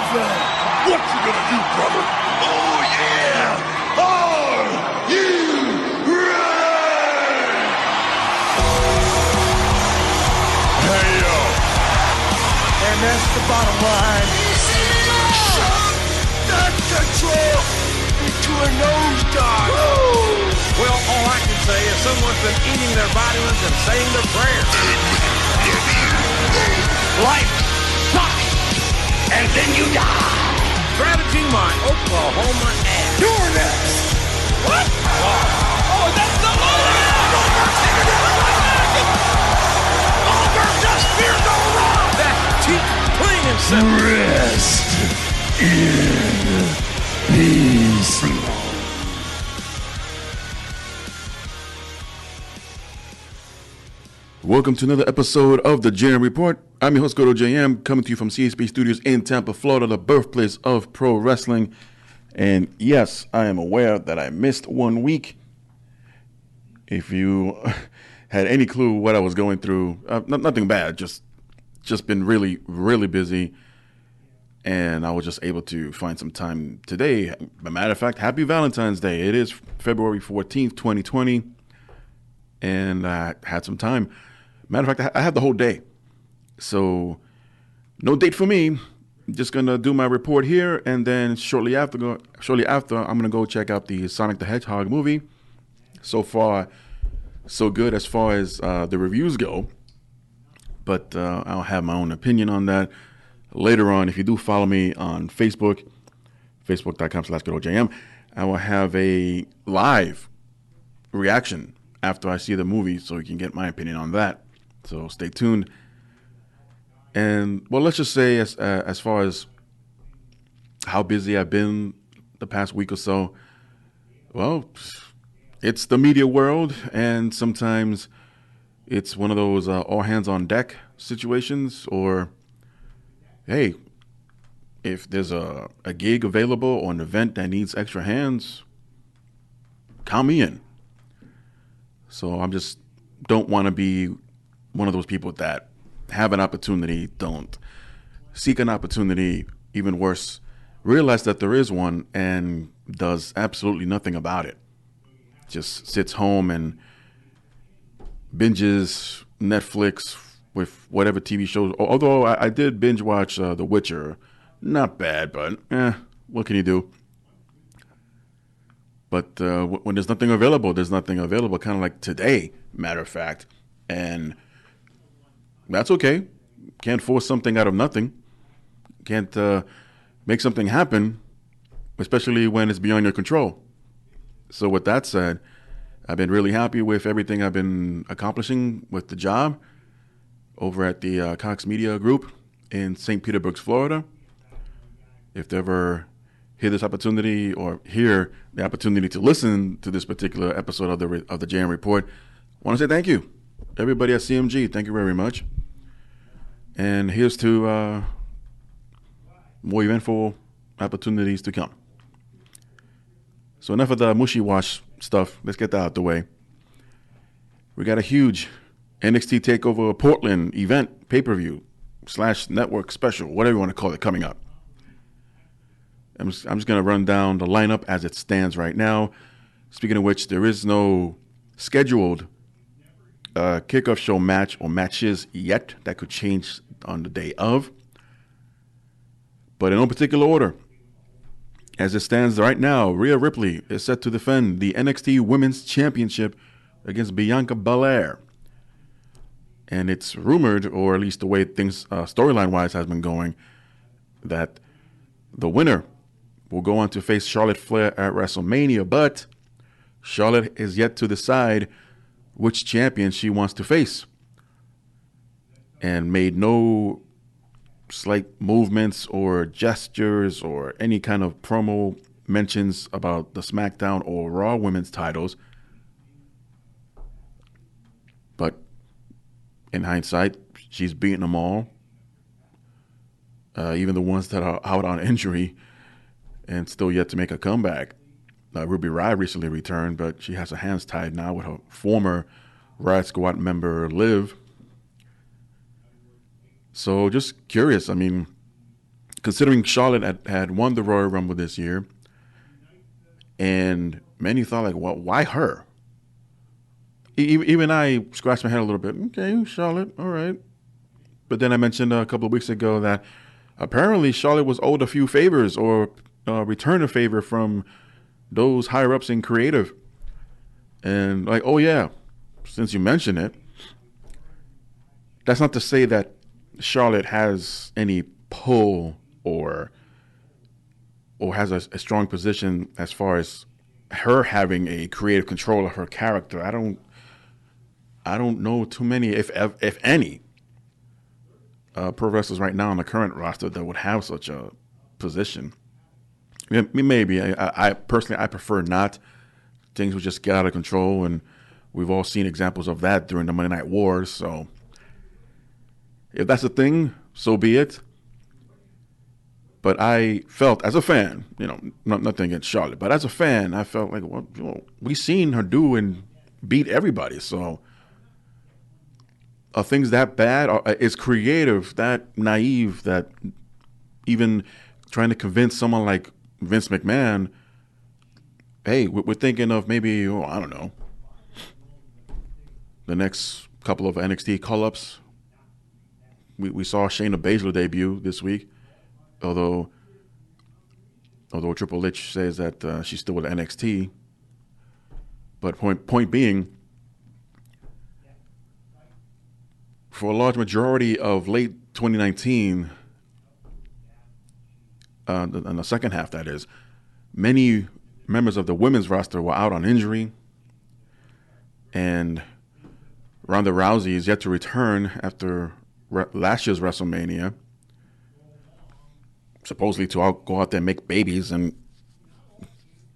Brother, what you gonna do, brother? Oh, yeah! Are you ready? Hey, yo. And that's the bottom line. Shut that control into a nosedive. Woo! Well, all I can say is someone's been eating their vitamins and saying their prayers. Life sucks, and then you die. Strategy my Oklahoma ass. You're next. What? Oh, that's the Goldberg just fears no wrong. That's cheap, plain and simple. Rest in peace. Welcome to another episode of the JM Report. I'm your host, NXT coming to you from CSB Studios in Tampa, Florida, the birthplace of pro wrestling. And yes, I am aware that I missed 1 week. If you had any clue what I was going through, nothing bad, just been really, really busy. And I was just able to find some time today. As a matter of fact, happy Valentine's Day. It is February 14th, 2020. And I had some time. Matter of fact, I had the whole day. So no date for me. Just going to do my report here. And then shortly after, I'm going to go check out the Sonic the Hedgehog movie. So far, so good as far as the reviews go. But I'll have my own opinion on that later on. If you do follow me on Facebook, facebook.com/GoodOlJM, I will have a live reaction after I see the movie so you can get my opinion on that. So stay tuned. And, well, let's just say as far as how busy I've been the past week or so, well, it's the media world, and sometimes it's one of those all hands on deck situations, or, hey, if there's a gig available or an event that needs extra hands, count me in. So I'm just don't want to be one of those people that have an opportunity, don't seek an opportunity, even worse, realize that there is one and does absolutely nothing about it. Just sits home and binges Netflix with whatever TV shows. Although I did binge watch The Witcher. Not bad, but what can you do? But when there's nothing available, there's nothing available, kind of like today, matter of fact. And that's okay. Can't force something out of nothing. Can't make something happen, especially when it's beyond your control. So with that said, I've been really happy with everything I've been accomplishing with the job over at the Cox Media Group in St. Petersburg, Florida. If they ever hear this opportunity or hear the opportunity to listen to this particular episode of the JM Report, I want to say thank you. Everybody at CMG, thank you very much. And here's to more eventful opportunities to come. So enough of the mushy wash stuff. Let's get that out the way. We got a huge NXT Take Over Portland event, pay-per-view / network special, whatever you want to call it, coming up. I'm just going to run down the lineup as it stands right now. Speaking of which, there is no scheduled kickoff show match or matches yet. That could change on the day of. But in no particular order, as it stands right now, Rhea Ripley is set to defend the NXT Women's Championship against Bianca Belair. And it's rumored, or at least the way things storyline-wise has been going, that the winner will go on to face Charlotte Flair at WrestleMania, but Charlotte is yet to decide which champion she wants to face, and made no slight movements or gestures or any kind of promo mentions about the SmackDown or Raw women's titles. But in hindsight, she's beaten them all, even the ones that are out on injury and still yet to make a comeback. Ruby Riott recently returned, but she has her hands tied now with her former Riott Squad member, Liv. So just curious. I mean, considering Charlotte had won the Royal Rumble this year, and many thought like, well, why her? Even I scratched my head a little bit. Okay, Charlotte, all right. But then I mentioned a couple of weeks ago that apparently Charlotte was owed a few favors or returned a favor from those higher ups in creative. And like, oh yeah, since you mention it, that's not to say that Charlotte has any pull or has a strong position as far as her having a creative control of her character. I don't know too many, if any, pro wrestlers right now on the current roster that would have such a position. Maybe I personally I prefer not. Things would just get out of control, and we've all seen examples of that during the Monday Night Wars. So if that's the thing, so be it. But I felt, as a fan, nothing against Charlotte, but as a fan, I felt like, well, we've seen her do and beat everybody. So are things that bad? Is creative that naive that even trying to convince someone like Vince McMahon, hey, we're thinking of maybe, I don't know, the next couple of NXT call-ups. We saw Shayna Baszler debut this week, although Triple H says that she's still with NXT. But point being, for a large majority of late 2019, and the second half that is, many members of the women's roster were out on injury, and Ronda Rousey is yet to return after last year's WrestleMania, supposedly to go out there and make babies, and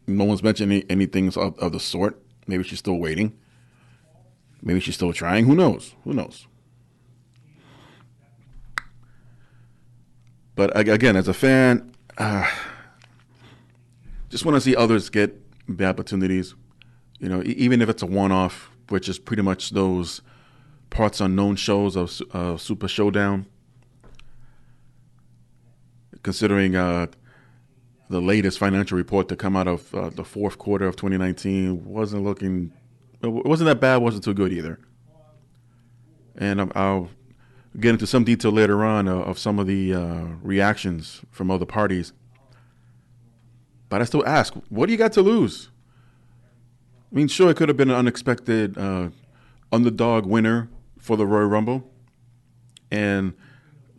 no one's mentioned anything of the sort. Maybe she's still waiting. Maybe she's still trying. Who knows? But again, as a fan, just want to see others get the opportunities. Even if it's a one-off, which is pretty much those parts unknown shows of Super Showdown. Considering the latest financial report to come out of the fourth quarter of 2019 wasn't that bad, wasn't too good either. And I'll get into some detail later on of some of the reactions from other parties. But I still ask, what do you got to lose? I mean, sure, it could have been an unexpected underdog winner for the Royal Rumble, and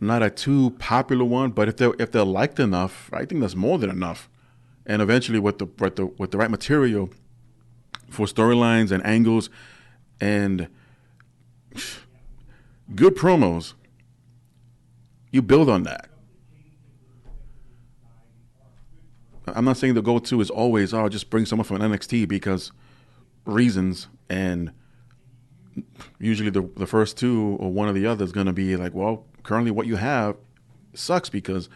not a too popular one. But if they're liked enough, I think that's more than enough. And eventually, with the right material for storylines and angles, and good promos, you build on that. I'm not saying the go-to is always, just bring someone from NXT because reasons, and usually the first two or one or the other is going to be like, well, currently what you have sucks because,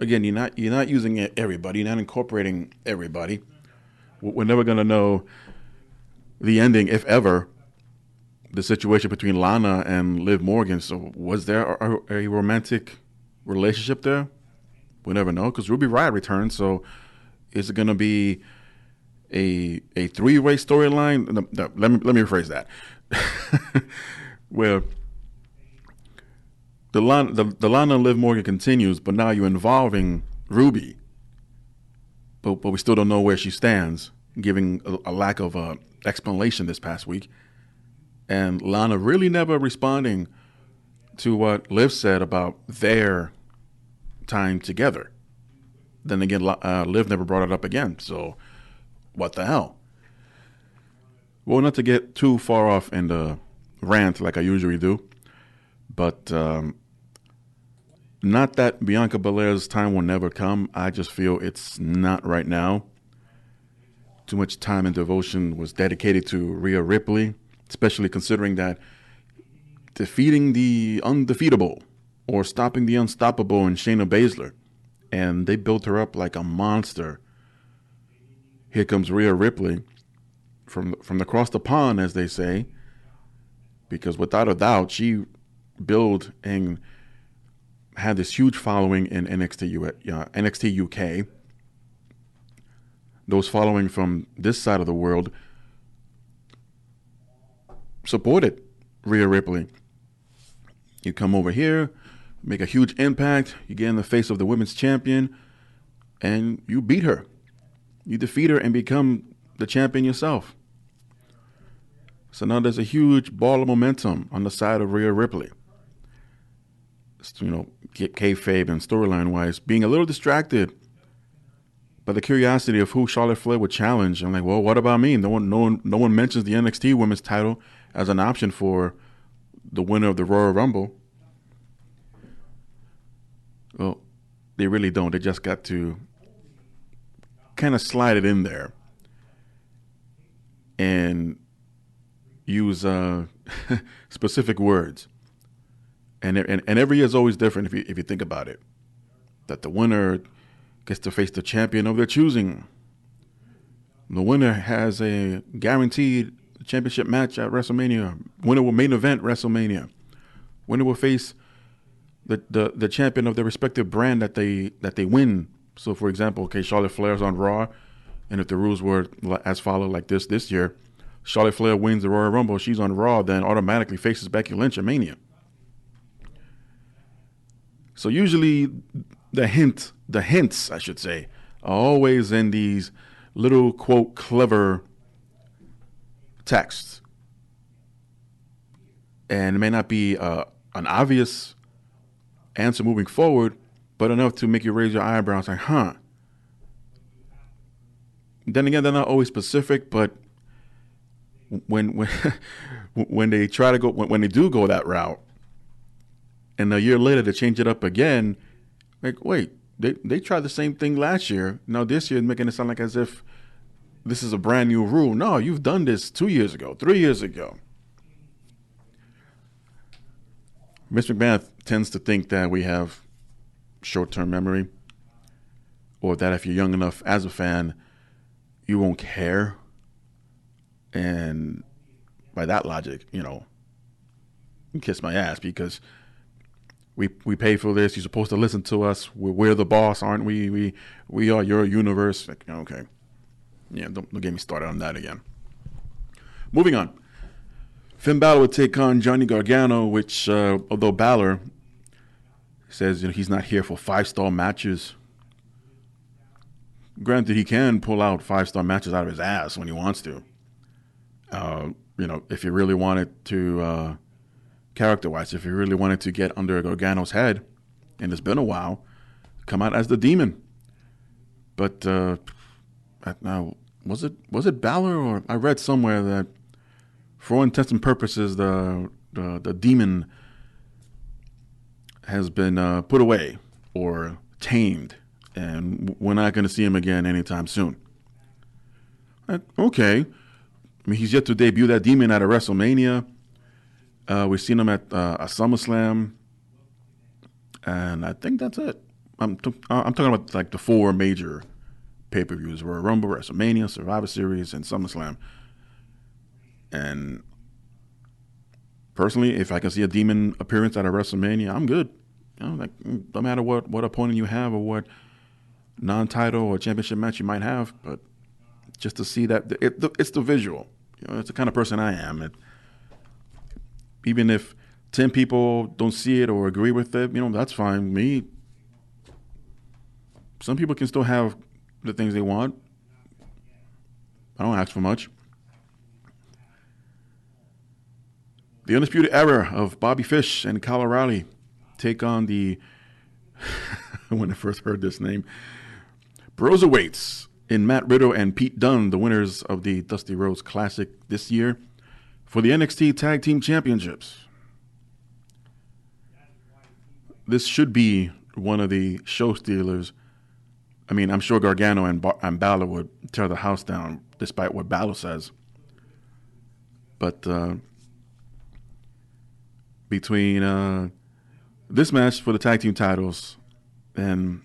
again, you're not using everybody, you're not incorporating everybody. We're never going to know the ending, if ever, the situation between Lana and Liv Morgan. So was there a romantic relationship there? We'll never know because Ruby Riott returned. So is it going to be a three-way storyline? No, let me rephrase that. Where the Lana and Liv Morgan continues, but now you're involving Ruby. But we still don't know where she stands, giving a lack of explanation this past week. And Lana really never responding to what Liv said about their time together. Then again, Liv never brought it up again. So what the hell? Well, not to get too far off in the rant like I usually do, but not that Bianca Belair's time will never come. I just feel it's not right now. Too much time and devotion was dedicated to Rhea Ripley, especially considering that defeating the undefeatable or stopping the unstoppable in Shayna Baszler, and they built her up like a monster. Here comes Rhea Ripley from across the pond, as they say, because without a doubt, she built and had this huge following in NXT UK. Those following from this side of the world supported Rhea Ripley. You come over here, make a huge impact, you get in the face of the women's champion, and you beat her. You defeat her and become the champion yourself. So now there's a huge ball of momentum on the side of Rhea Ripley. Kayfabe and storyline-wise, being a little distracted by the curiosity of who Charlotte Flair would challenge. I'm like, well, what about me? No one mentions the NXT Women's title as an option for the winner of the Royal Rumble. Well, they really don't. They just got to kind of slide it in there and use specific words. And every year is always different if you think about it. That the winner gets to face the champion of their choosing. The winner has a guaranteed championship match at WrestleMania. Winner will main event WrestleMania. Winner will face the champion of their respective brand that they win. So, for example, Charlotte Flair's on Raw, and if the rules were as follow like this year, Charlotte Flair wins the Royal Rumble. She's on Raw, then automatically faces Becky Lynch at Mania. So usually the hints, I should say, are always in these little, quote, clever texts. And it may not be an obvious answer moving forward, but enough to make you raise your eyebrows like, huh. Then again, they're not always specific, but when they try to go, when they do go that route, and a year later to change it up again, like, wait, they tried the same thing last year. Now this year, making it sound like as if this is a brand new rule. No, you've done this 2 years ago, 3 years ago. Mr. McMahon tends to think that we have short-term memory, or that if you're young enough as a fan, you won't care. And by that logic, kiss my ass, because we pay for this. You're supposed to listen to us. We're the boss, aren't we? We are your universe. Like, okay. Yeah, don't get me started on that again. Moving on. Finn Balor would take on Johnny Gargano, which, although Balor says he's not here for 5-star matches. Granted, he can pull out 5-star matches out of his ass when he wants to. If you really wanted to, character-wise, if you really wanted to get under Gargano's head, and it's been a while, come out as the Demon. But now, was it Balor, or I read somewhere that, for all intents and purposes, the Demon has been put away or tamed, and we're not going to see him again anytime soon. Okay. I mean, he's yet to debut that Demon at a WrestleMania. We've seen him at a SummerSlam, and I think that's it. I'm talking about like the 4 major pay-per-views: Royal Rumble, WrestleMania, Survivor Series, and SummerSlam. And personally, if I can see a Demon appearance at a WrestleMania, I'm good. No matter what opponent you have or what non-title or championship match you might have, but just to see that it's the visual. It's the kind of person I am. Even if 10 people don't see it or agree with it, that's fine. Me, some people can still have the things they want. I don't ask for much. The Undisputed Era of Bobby Fish and Kyle O'Reilly take on the, when I first heard this name, Broserweights in Matt Riddle and Pete Dunne, the winners of the Dusty Rhodes Classic this year, for the NXT Tag Team Championships. This should be one of the show stealers. I mean, I'm sure Gargano and Balor would tear the house down, despite what Balor says. But between this match for the tag team titles and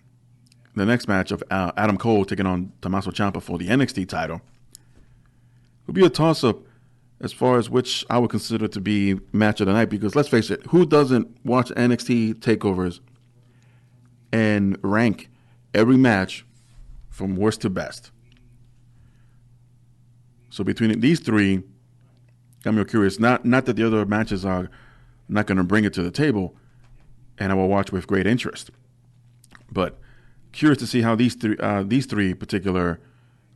the next match of Adam Cole taking on Tommaso Ciampa for the NXT title, will be a toss-up as far as which I would consider to be match of the night. Because let's face it, who doesn't watch NXT takeovers and rank every match from worst to best. So between these three, I'm real curious. Not that the other matches are not going to bring it to the table, and I will watch with great interest. But curious to see how these three particular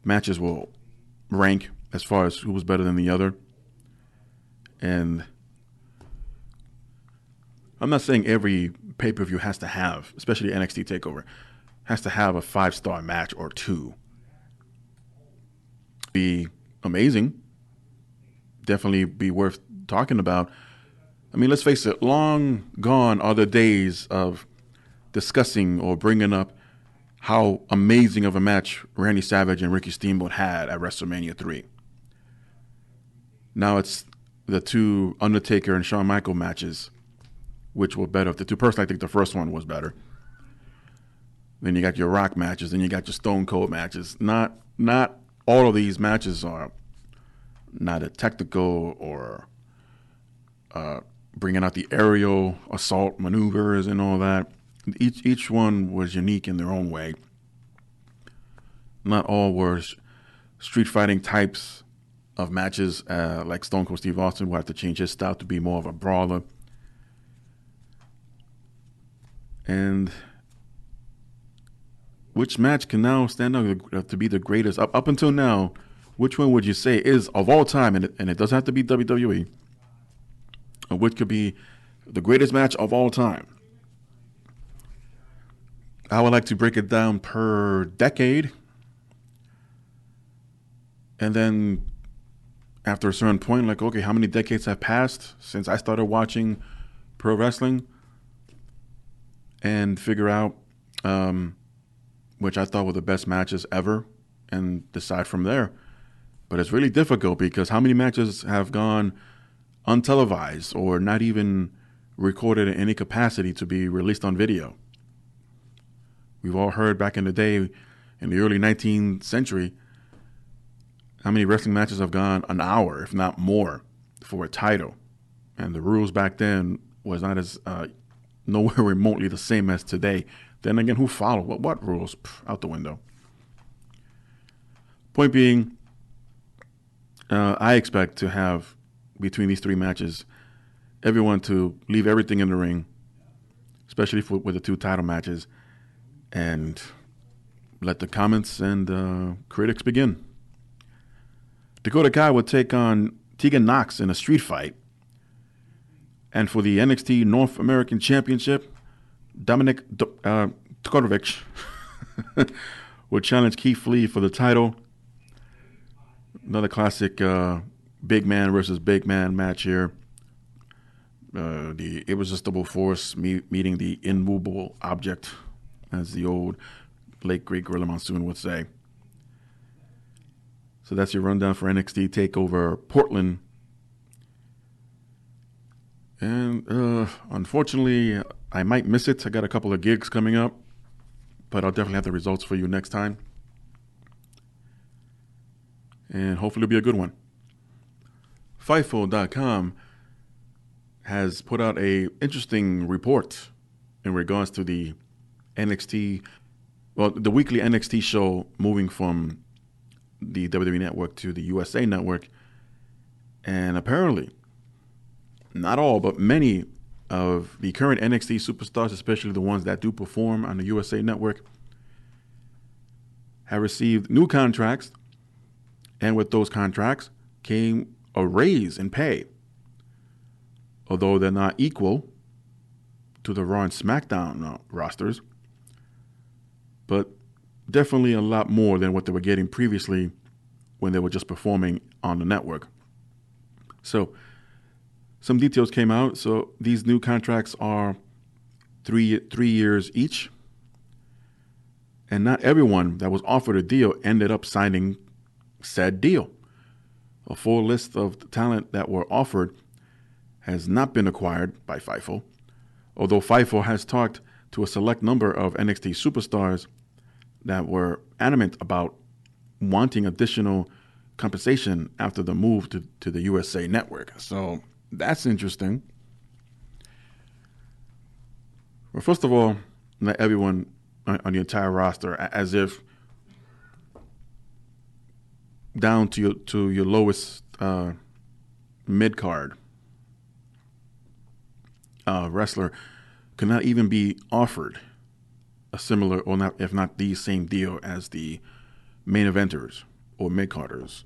matches will rank as far as who was better than the other. And I'm not saying every pay-per-view has to have, especially NXT TakeOver, has to have a 5-star match or two. Be amazing. Definitely be worth talking about. I mean, let's face it, long gone are the days of discussing or bringing up how amazing of a match Randy Savage and Ricky Steamboat had at WrestleMania 3. Now it's the two Undertaker and Shawn Michaels matches, which were better. Of the two, personally, I think the first one was better. Then you got your Rock matches, then you got your Stone Cold matches. Not all of these matches are not a technical or bringing out the aerial assault maneuvers and all that. Each one was unique in their own way. Not all were street fighting types of matches, like Stone Cold Steve Austin will have to change his style to be more of a brawler. And which match can now stand out to be the greatest? Up until now, which one would you say is, of all time, and it doesn't have to be WWE, which could be the greatest match of all time? I would like to break it down per decade. And then after a certain point, like, okay, how many decades have passed since I started watching pro wrestling? And figure out which I thought were the best matches ever and decide from there. But it's really difficult because how many matches have gone untelevised or not even recorded in any capacity to be released on video? We've all heard back in the day, in the early 19th century, how many wrestling matches have gone an hour, if not more, for a title. And the rules back then was not as nowhere remotely the same as today. Then again, who followed? What rules? Out the window. Point being, I expect to have, between these three matches, everyone to leave everything in the ring, especially with the two title matches, and let the comments and critics begin. Dakota Kai would take on Tegan Nox in a street fight. And for the NXT North American Championship, Dominic Todorovic would challenge Keith Lee for the title. Another classic big man versus big man match here. The irresistible force meeting the immovable object, as the old late great Gorilla Monsoon would say. So that's your rundown for NXT TakeOver Portland. And unfortunately, I might miss it. I got a couple of gigs coming up, but I'll definitely have the results for you next time. And hopefully it'll be a good one. Fightful.com has put out a interesting report in regards to the NXT, the weekly NXT show moving from the WWE Network to the USA Network. And apparently, not all, but many of the current NXT superstars, especially the ones that do perform on the USA Network, have received new contracts. And with those contracts came a raise in pay. Although they're not equal to the Raw and SmackDown rosters, but definitely a lot more than what they were getting previously when they were just performing on the network. So some details came out. So these new contracts are three years each. And not everyone that was offered a deal ended up signing said deal. A full list of the talent that were offered has not been acquired by Fightful, although Fightful has talked to a select number of NXT superstars that were adamant about wanting additional compensation after the move to the USA Network. So that's interesting. Well, first of all, not everyone on the entire roster, as if down to your lowest mid card wrestler could not even be offered a similar, or not, if not the same deal as the main eventers or mid carders,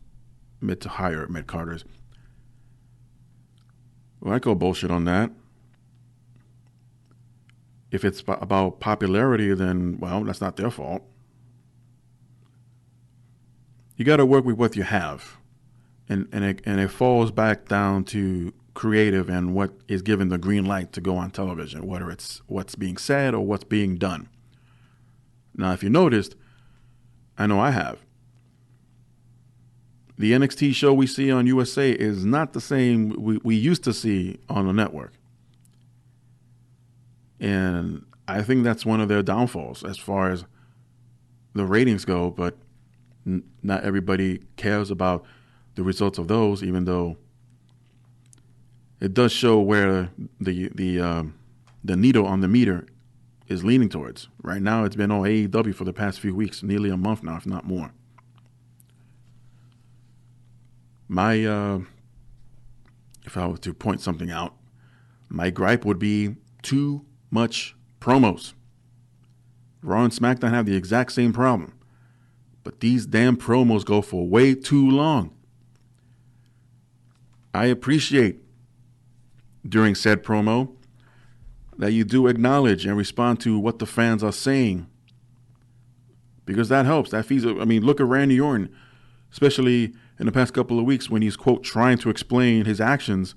mid to higher mid carders. Well, I call bullshit on that. If it's about popularity, then, well, that's not their fault. You got to work with what you have. And it falls back down to creative and what is given the green light to go on television, whether it's what's being said or what's being done. Now, if you noticed, I know I have, the NXT show we see on USA is not the same we used to see on the network. And I think that's one of their downfalls as far as the ratings go, but not everybody cares about the results of those, even though it does show where the needle on the meter is leaning towards. Right now, it's been on AEW for the past few weeks, nearly a month now, if not more. If I were to point something out, my gripe would be too much promos. Raw and SmackDown have the exact same problem, but these damn promos go for way too long. I appreciate during said promo that you do acknowledge and respond to what the fans are saying, because that helps. That feeds. I mean, look at Randy Orton, especially in the past couple of weeks when he's, quote, trying to explain his actions,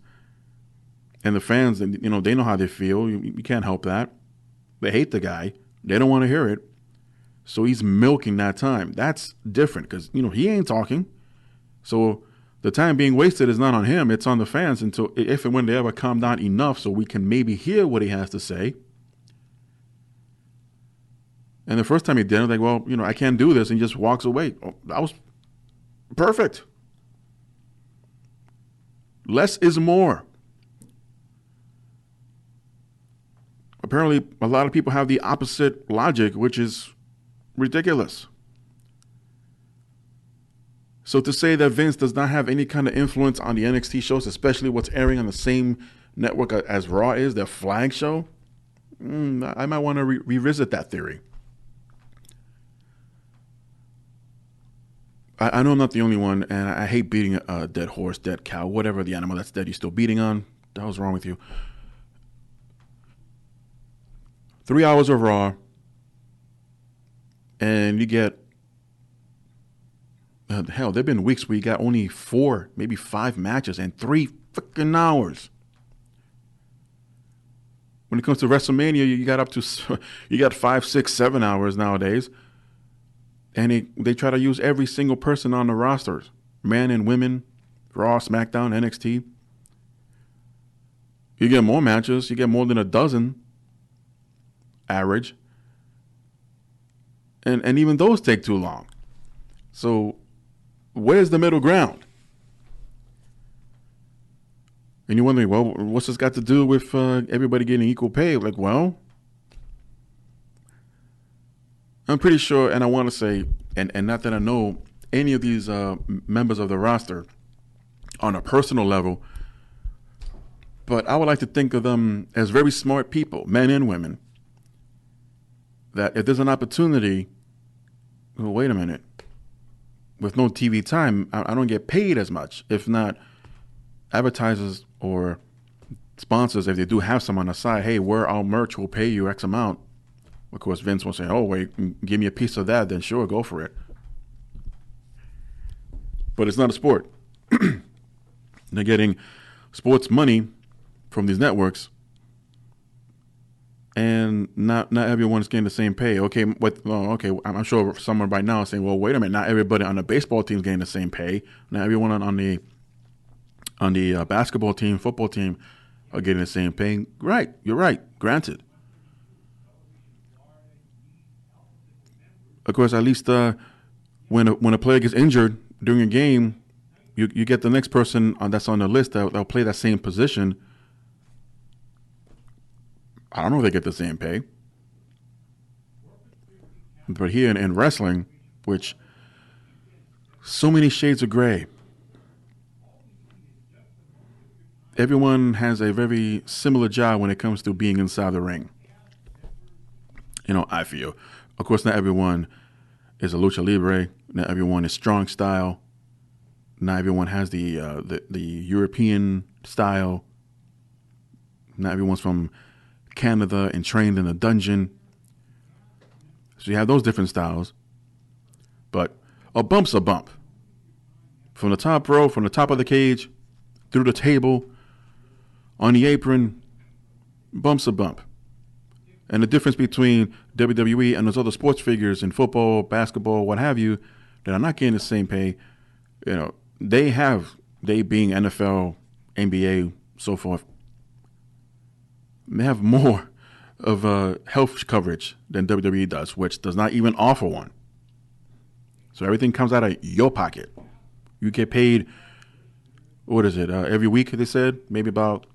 and the fans, they know how they feel. You can't help that. They hate the guy. They don't want to hear it. So he's milking that time. That's different because, he ain't talking. So the time being wasted is not on him. It's on the fans until if and when they ever calm down enough so we can maybe hear what he has to say. And the first time he did, I was like, well, I can't do this. And he just walks away. Oh, that was perfect. Less is more. Apparently, a lot of people have the opposite logic, which is ridiculous. So to say that Vince does not have any kind of influence on the NXT shows, especially what's airing on the same network as Raw is, their flag show, I might want to revisit that theory. I know I'm not the only one, and I hate beating a dead horse, dead cow, whatever the animal that's dead you're still beating on. The hell's wrong with you? 3 hours of Raw, and you get, hell, there have been weeks where you got only 4, maybe 5 matches and 3 freaking hours. When it comes to WrestleMania, you got 5, 6, 7 hours nowadays. And they try to use every single person on the rosters, men and women, Raw, SmackDown, NXT. You get more matches. You get more than a dozen average. And even those take too long. So where's the middle ground? And you're wondering, well, what's this got to do with everybody getting equal pay? Like, well, I'm pretty sure, and I want to say, and not that I know any of these members of the roster on a personal level, but I would like to think of them as very smart people, men and women, that if there's an opportunity, well, wait a minute, with no TV time, I don't get paid as much. If not, advertisers or sponsors, if they do have some on the side, hey, we're our merch, we'll pay you X amount. Of course, Vince will say, oh, wait, give me a piece of that, then sure, go for it. But it's not a sport. They're getting sports money from these networks, and not everyone's getting the same pay. Okay, I'm sure someone right now is saying, well, wait a minute, not everybody on the baseball team is getting the same pay. Not everyone on the basketball team, football team are getting the same pay. Right, you're right, granted. Of course, at least when a player gets injured during a game, you get the next person that's on the list that'll play that same position. I don't know if they get the same pay. But here in wrestling, which so many shades of gray, everyone has a very similar job when it comes to being inside the ring. I feel. Of course, not everyone is a lucha libre. Not everyone is strong style. Not everyone has the European style. Not everyone's from Canada and trained in a dungeon. So you have those different styles. But a bump's a bump. From the top row, from the top of the cage, through the table, on the apron, bump's a bump. And the difference between WWE and those other sports figures in football, basketball, what have you, that are not getting the same pay, they being NFL, NBA, so forth, they have more of health coverage than WWE does, which does not even offer one. So everything comes out of your pocket. You get paid, what is it, every week, they said? Maybe about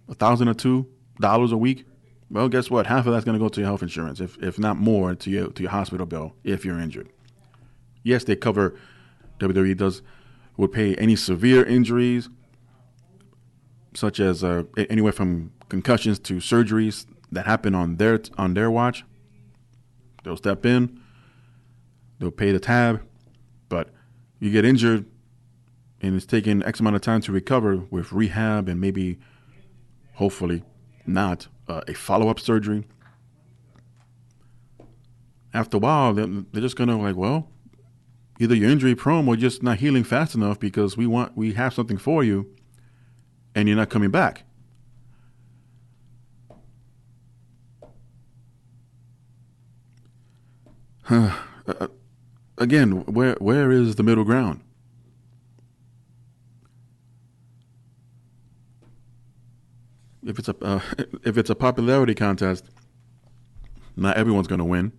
$1,000 or $2 a week. Well, guess what? Half of that's going to go to your health insurance, if not more, to your hospital bill if you're injured. Yes, they cover, WWE would pay any severe injuries, such as anywhere from concussions to surgeries that happen on their watch. They'll step in, they'll pay the tab, but you get injured and it's taking X amount of time to recover with rehab and maybe, hopefully, not a follow-up surgery. After a while, they're just going to either you're injury prone or just not healing fast enough because we have something for you and you're not coming back. Again, where is the middle ground? If it's a popularity contest, not everyone's going to win.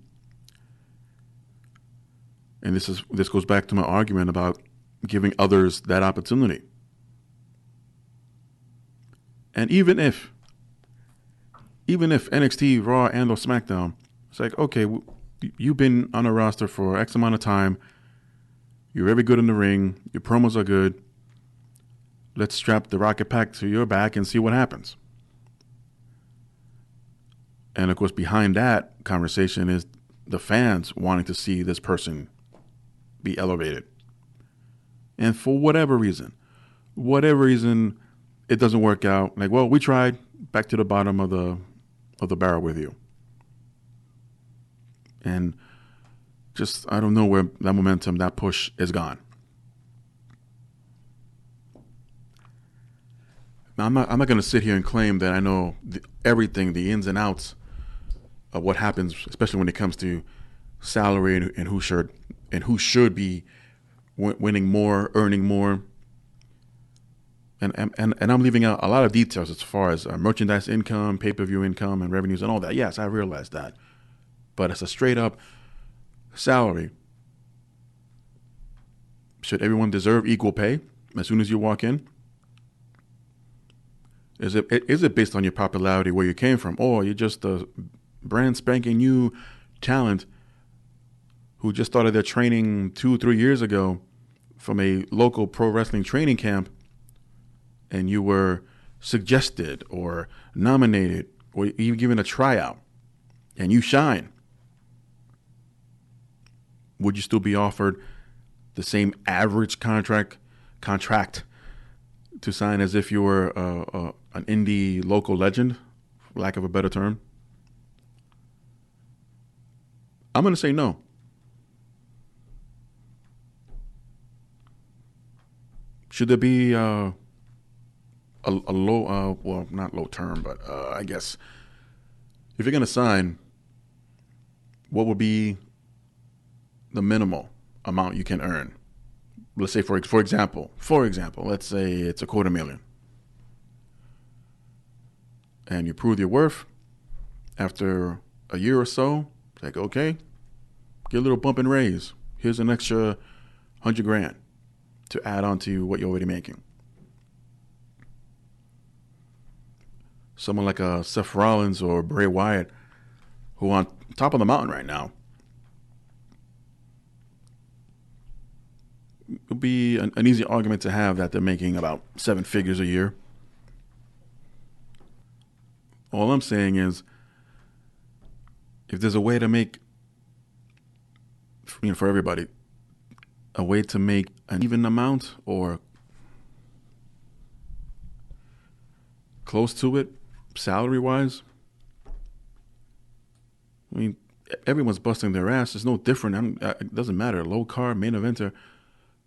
And this goes back to my argument about giving others that opportunity. And even if NXT, Raw, and or SmackDown, it's like, okay, you've been on a roster for X amount of time. You're very good in the ring. Your promos are good. Let's strap the rocket pack to your back and see what happens. And, of course, behind that conversation is the fans wanting to see this person be elevated. And for whatever reason, it doesn't work out. We tried. Back to the bottom of the barrel with you. And just, I don't know where that momentum, that push is gone. Now, I'm not going to sit here and claim that I know everything, the ins and outs of what happens, especially when it comes to salary and who should be winning more, earning more. And I'm leaving out a lot of details as far as merchandise income, pay-per-view income, and revenues and all that. Yes, I realize that. But it's a straight-up salary. Should everyone deserve equal pay as soon as you walk in? Is it based on your popularity, where you came from, or you're just a brand spanking new talent who just started their training 2-3 years ago from a local pro wrestling training camp, and you were suggested or nominated or even given a tryout, and you shine? Would you still be offered the same average contract to sign as if you were an indie local legend, for lack of a better term? I'm going to say no. Should there be a low, well, not low term, but I guess if you're going to sign, what would be the minimal amount you can earn? Let's say, for example, let's say it's $250,000. And you prove your worth after a year or so. It's like, okay, get a little bump and raise. Here's an extra $100,000 to add on to what you're already making. Someone like Seth Rollins or Bray Wyatt, who are on top of the mountain right now, would be an easy argument to have that they're making about 7 figures a year. All I'm saying is, if there's a way to make, for everybody, a way to make an even amount or close to it, salary-wise, I mean, everyone's busting their ass. It's no different. It doesn't matter. Low card, main eventer,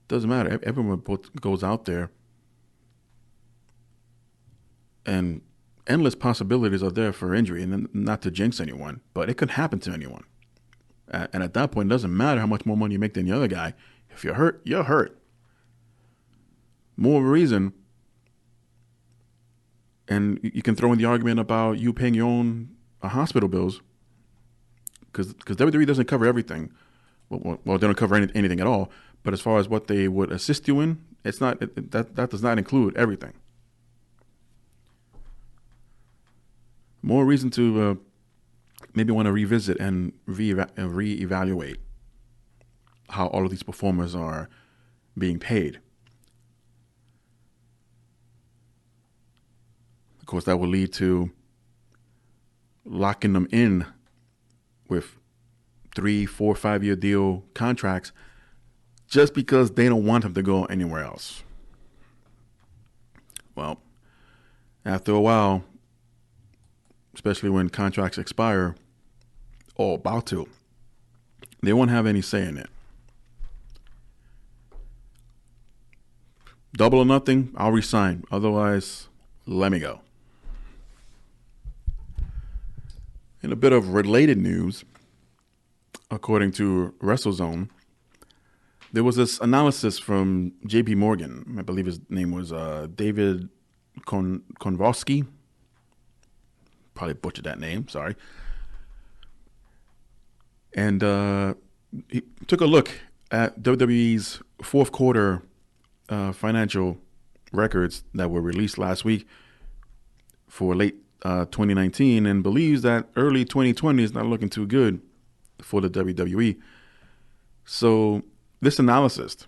doesn't matter. Everyone goes out there, and endless possibilities are there for injury, and not to jinx anyone, but it could happen to anyone. And at that point, it doesn't matter how much more money you make than the other guy. If you're hurt, you're hurt. More of a reason. And you can throw in the argument about you paying your own hospital bills, because WWE doesn't cover everything. Well, they don't cover anything at all. But as far as what they would assist you in, it's not that does not include everything. More reason to maybe want to revisit and reevaluate how all of these performers are being paid. Of course, that will lead to locking them in with 3, 4, 5-year deal contracts just because they don't want them to go anywhere else. Well, after a while, especially when contracts expire, or about to, they won't have any say in it. Double or nothing, I'll resign. Otherwise, let me go. In a bit of related news, according to WrestleZone, there was this analysis from JP Morgan. I believe his name was David Konvosky. Probably butchered that name, sorry. And he took a look at WWE's fourth quarter financial records that were released last week for late 2019, and believes that early 2020 is not looking too good for the WWE. So this analysis,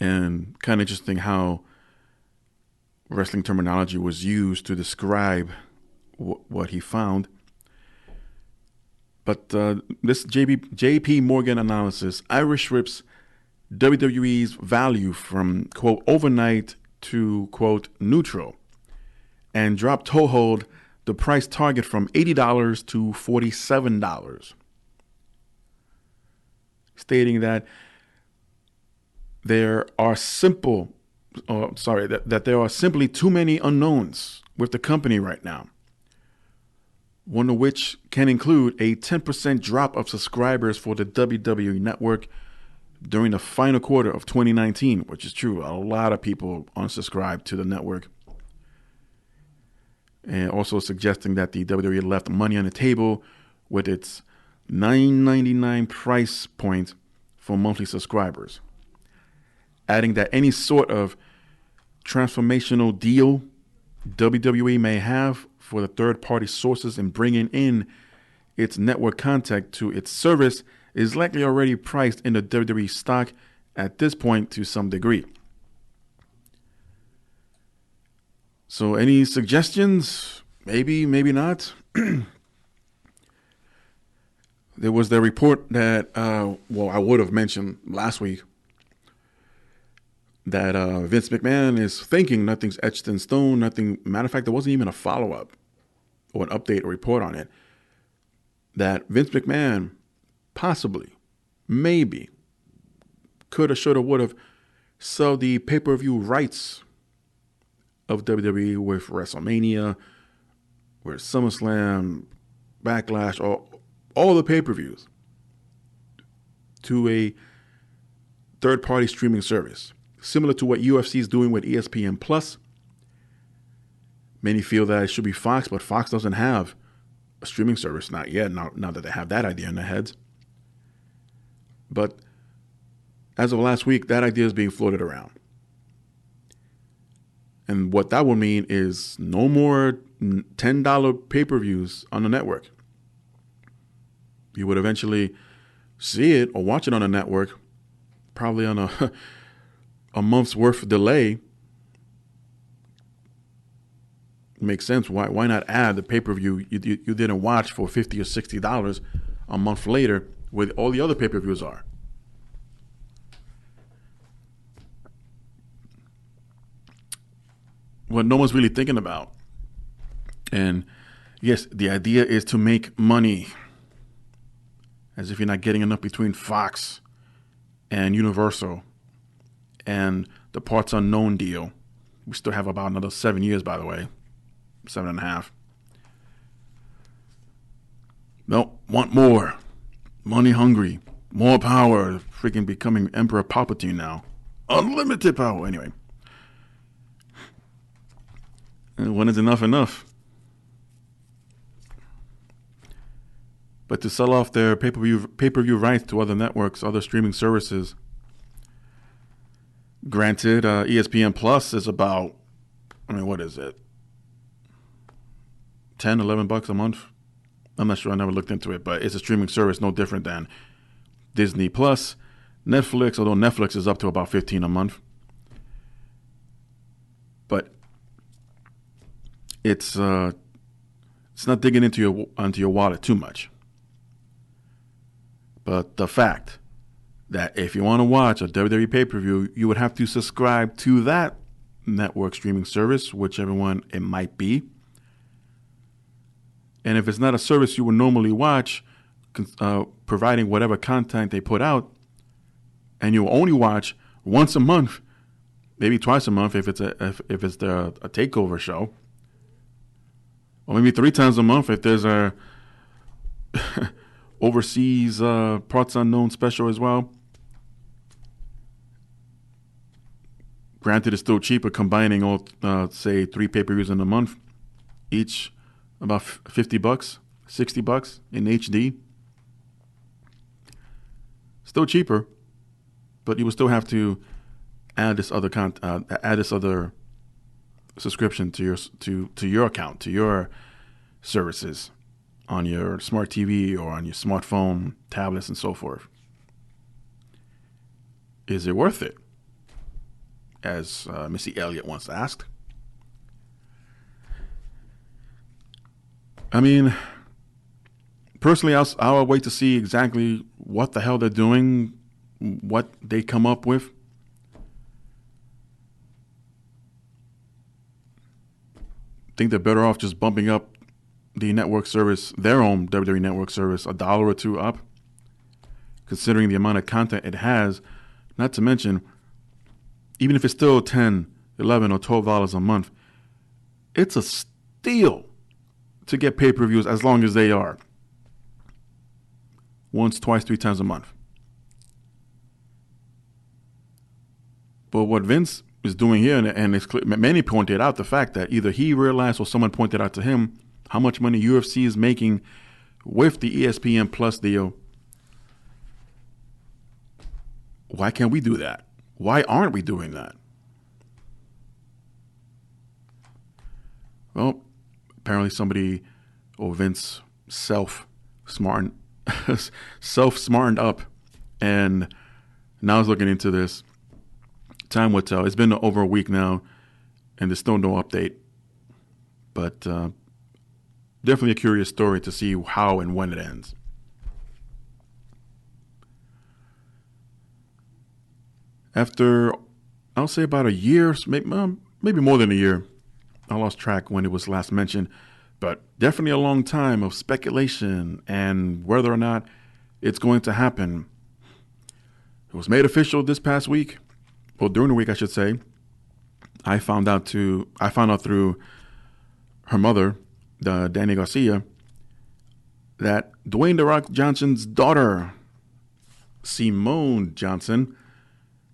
and kind of interesting how wrestling terminology was used to describe what he found. But this JP Morgan analysis, Irish rips WWE's value from, quote, overnight to, quote, neutral, and dropped toehold the price target from $80 to $47, stating that there are that there are simply too many unknowns with the company right now, one of which can include a 10% drop of subscribers for the WWE network during the final quarter of 2019, which is true. A lot of people unsubscribed to the network. And also suggesting that the WWE left money on the table with its $9.99 price point for monthly subscribers. Adding that any sort of transformational deal WWE may have for the third-party sources in bringing in its network content to its service is likely already priced in the WWE stock at this point to some degree. So any suggestions? Maybe, maybe not. There was the report that, I would have mentioned last week, that Vince McMahon is thinking nothing's etched in stone. Nothing. Matter of fact, there wasn't even a follow-up or an update or report on it. That Vince McMahon possibly, maybe, could have, should have, would have sold the pay-per-view rights of WWE with WrestleMania, with SummerSlam, Backlash, all the pay-per-views to a third-party streaming service, similar to what UFC is doing with ESPN Plus. Many feel that it should be Fox, but Fox doesn't have a streaming service, not yet, now that they have that idea in their heads. But as of last week, that idea is being floated around. And what that would mean is no more $10 pay-per-views on the network. You would eventually see it or watch it on the network, probably on a month's worth of delay, makes sense. Why not add the pay-per-view you didn't watch for $50 or $60 a month later, where all the other pay-per-views are? What no one's really thinking about. And yes, the idea is to make money. As if you're not getting enough between Fox and Universal and the Parts Unknown deal. We still have about another 7 years, by the way. 7.5. No, want more. Money hungry. More power. Freaking becoming Emperor Palpatine now. Unlimited power. Anyway. And when is enough? But to sell off their pay-per-view rights to other networks, other streaming services. Granted, ESPN Plus is about, what is it? $10, $11 a month? I'm not sure. I never looked into it, but it's a streaming service no different than Disney Plus, Netflix, although Netflix is up to about $15 a month. But it's not digging into your wallet too much. But the fact that if you want to watch a WWE pay-per-view, you would have to subscribe to that network streaming service, whichever one it might be. And if it's not a service you would normally watch, providing whatever content they put out, and you only watch once a month, maybe twice a month if it's a takeover show, or maybe 3 times a month if there's a overseas Parts Unknown special as well. Granted, it's still cheaper combining all, say, 3 pay-per-views in a month, each about $50, $60 in HD. Still cheaper, but you will still have to add this other subscription to your account, to your services on your smart TV or on your smartphone, tablets, and so forth. Is it worth it? As Missy Elliott once asked. I mean, personally, I'll wait to see exactly what the hell they're doing, what they come up with. Think they're better off just bumping up the network service, their own WWE network service, $1 or $2 up, considering the amount of content it has. Not to mention, even if it's still $10, $11, or $12 a month, it's a steal to get pay-per-views as long as they are. Once, twice, 3 times a month. But what Vince is doing here, and it's clear, many pointed out the fact that either he realized or someone pointed out to him how much money UFC is making with the ESPN Plus deal. Why can't we do that? Why aren't we doing that? Well, apparently somebody, or Vince, self-smartened up, and now is looking into this. Time will tell. It's been over a week now, and there's still no update. But definitely a curious story to see how and when it ends. After, I'll say about a year, maybe more than a year, I lost track when it was last mentioned, but definitely a long time of speculation and whether or not it's going to happen. It was made official this past week, well, during the week, I should say. I found out through her mother, Danny Garcia, that Dwayne "The Rock" Johnson's daughter, Simone Johnson,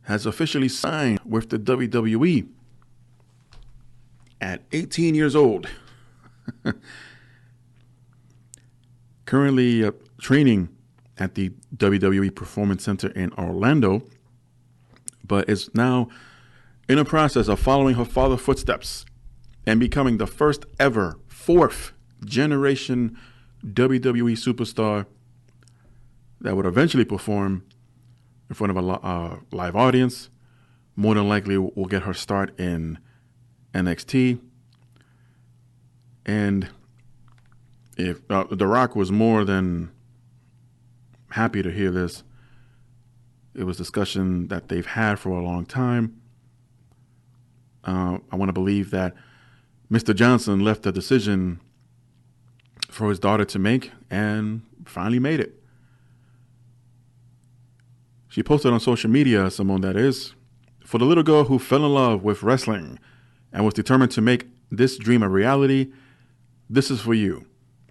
has officially signed with the WWE at 18 years old. Currently training at the WWE Performance Center in Orlando, but is now in a process of following her father's footsteps and becoming the first ever 4th generation WWE superstar that would eventually perform in front of a live audience. More than likely will get her start in NXT. And if The Rock was more than happy to hear this, it was discussion that they've had for a long time. I want to believe that Mr. Johnson left the decision for his daughter to make and finally made it. She posted on social media, Simone that is, for the little girl who fell in love with wrestling and was determined to make this dream a reality, this is for you.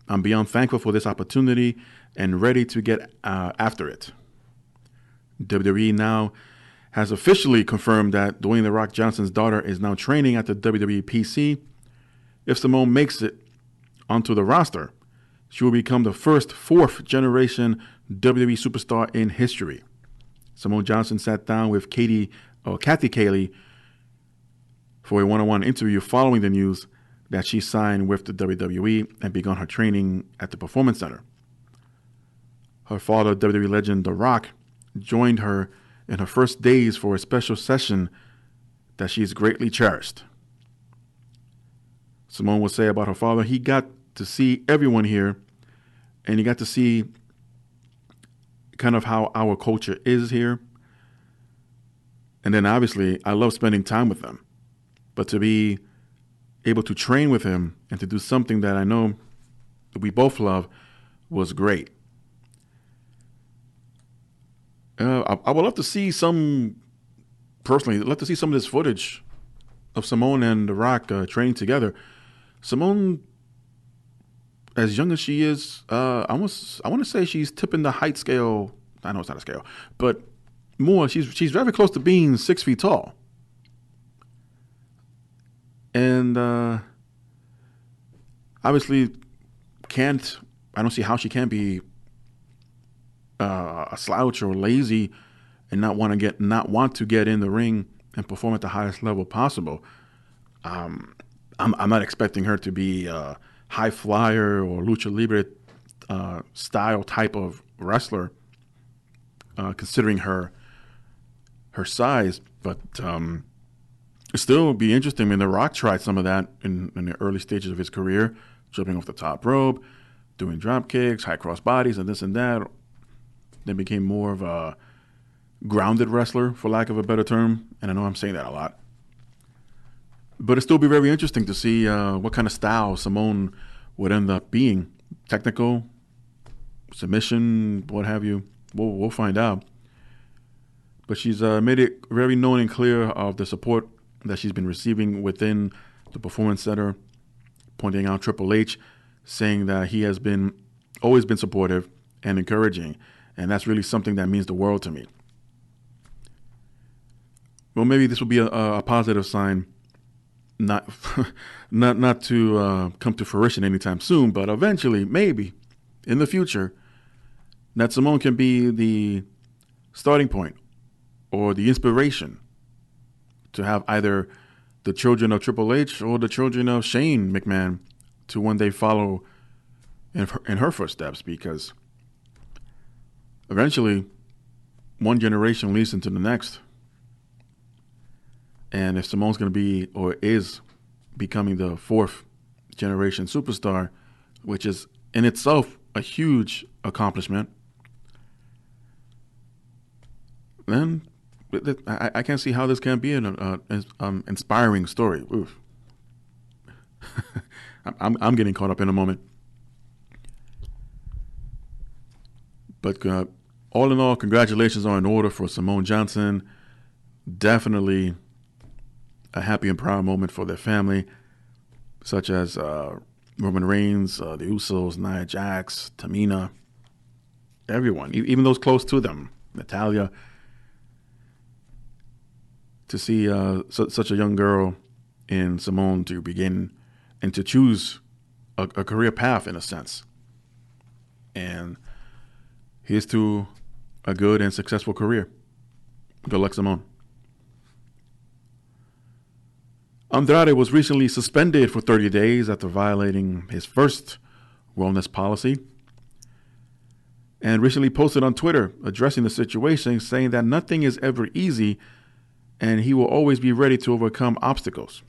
I'm beyond thankful for this opportunity and ready to get after it. WWE now has officially confirmed that Dwayne "The Rock" Johnson's daughter is now training at the WWE PC. If Simone makes it onto the roster, she will become the first fourth-generation WWE superstar in history. Simone Johnson sat down with Kathy Kalie for a one-on-one interview following the news that she signed with the WWE and begun her training at the Performance Center. Her father, WWE legend The Rock, joined her in her first days for a special session that she's greatly cherished. Simone will say about her father, he got to see everyone here, and he got to see kind of how our culture is here. And then obviously, I love spending time with them. But to be able to train with him and to do something that I know that we both love was great. I would love to see personally, I'd love to see some of this footage of Simone and The Rock training together. Simone, as young as she is, I want to say she's tipping the height scale. I know it's not a scale, but more. She's very close to being 6 feet tall, and obviously I don't see how she can't be a slouch or lazy and not want to get in the ring and perform at the highest level possible. I'm not expecting her to be a high flyer or lucha libre style type of wrestler, considering her size. But it still would be interesting. I mean, The Rock tried some of that in the early stages of his career, jumping off the top rope, doing drop kicks, high cross bodies, and this and that. Then became more of a grounded wrestler, for lack of a better term. And I know I'm saying that a lot. But it'd still be very interesting to see what kind of style Simone would end up being. Technical, submission, what have you. We'll find out. But she's made it very known and clear of the support that she's been receiving within the Performance Center, pointing out Triple H, saying that he has always been supportive and encouraging. And that's really something that means the world to me. Well, maybe this will be a positive sign, not to come to fruition anytime soon, but eventually, maybe in the future, that Simone can be the starting point or the inspiration to have either the children of Triple H or the children of Shane McMahon to one day follow in her footsteps, because eventually one generation leads into the next. And if Simone's going to be or is becoming the fourth generation superstar, which is in itself a huge accomplishment, then I can't see how this can't be an inspiring story. Oof. I'm getting caught up in a moment. But all in all, congratulations are in order for Simone Johnson. Definitely a happy and proud moment for their family, such as Roman Reigns, the Usos, Nia Jax, Tamina, everyone, even those close to them, Natalya. To see such a young girl in Simone to begin and to choose a career path, in a sense. And here's to a good and successful career. Good luck, Simone. Andrade was recently suspended for 30 days after violating his first wellness policy. and recently posted on Twitter addressing the situation, saying that nothing is ever easy and he will always be ready to overcome obstacles.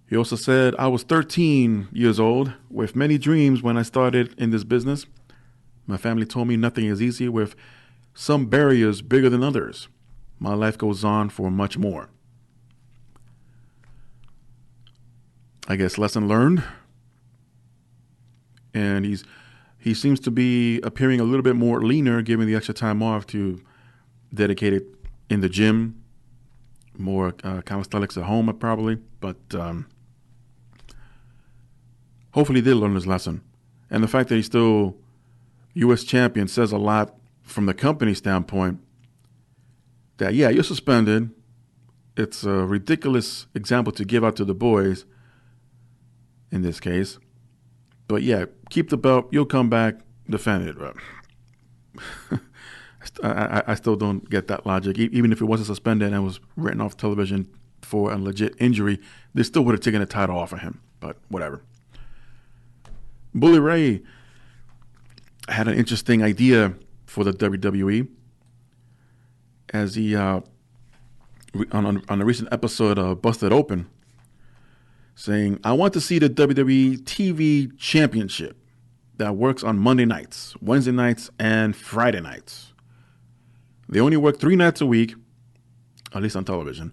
He also said, I was 13 years old with many dreams when I started in this business. My family told me nothing is easy, with some barriers bigger than others. My life goes on for much more. I guess lesson learned. And he seems to be appearing a little bit more leaner, given the extra time off to dedicate it in the gym, more calisthenics at home probably. But hopefully he did learn his lesson. And the fact that he's still U.S. champion says a lot from the company standpoint. That, yeah, you're suspended. It's a ridiculous example to give out to the boys in this case. But yeah, keep the belt. You'll come back, defend it. I still don't get that logic. Even if it wasn't suspended and was written off television for a legit injury, they still would have taken the title off of him. But whatever. Bully Ray had an interesting idea for the WWE, as he on a recent episode of Busted Open, saying, I want to see the WWE TV Championship that works on Monday nights, Wednesday nights, and Friday nights. They only work 3 nights a week, at least on television.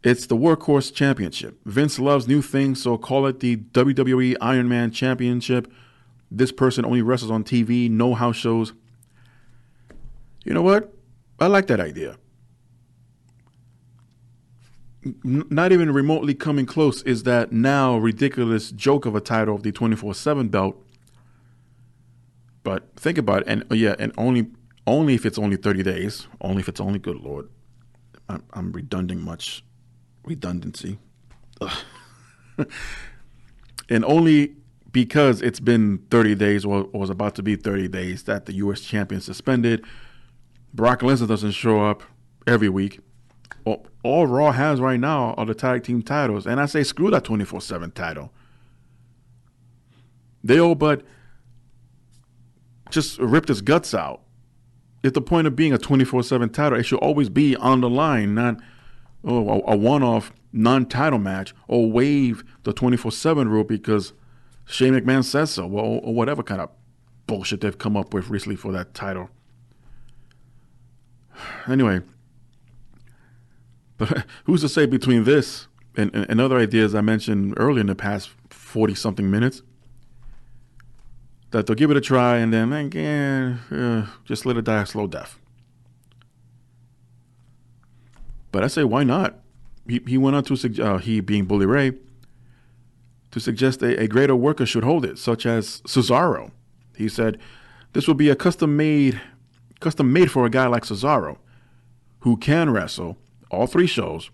It's the workhorse championship. Vince loves new things, so call it the WWE Iron Man Championship. This person only wrestles on TV, no house shows. You know what? I like that idea. Not even remotely coming close is that now ridiculous joke of a title of the 24/7 belt. But think about it, and only if it's only 30 days, only if it's only, good Lord, I'm redundant much redundancy. And only because it's been 30 days or was about to be 30 days that the U.S. champion suspended. Brock Lesnar doesn't show up every week. All Raw has right now are the tag team titles. And I say screw that 24/7 title. They all but just ripped his guts out. If the point of being a 24/7 title, it should always be on the line, not a one-off non-title match, or waive the 24/7 rule because Shane McMahon says so, or whatever kind of bullshit they've come up with recently for that title. Anyway, but who's to say between this and other ideas I mentioned earlier in the past 40-something minutes that they'll give it a try and then again, just let it die a slow death. But I say, why not? He went on to suggest, he being Bully Ray, to suggest a greater worker should hold it, such as Cesaro. He said, this will be a custom made for a guy like Cesaro, who can wrestle all 3 shows,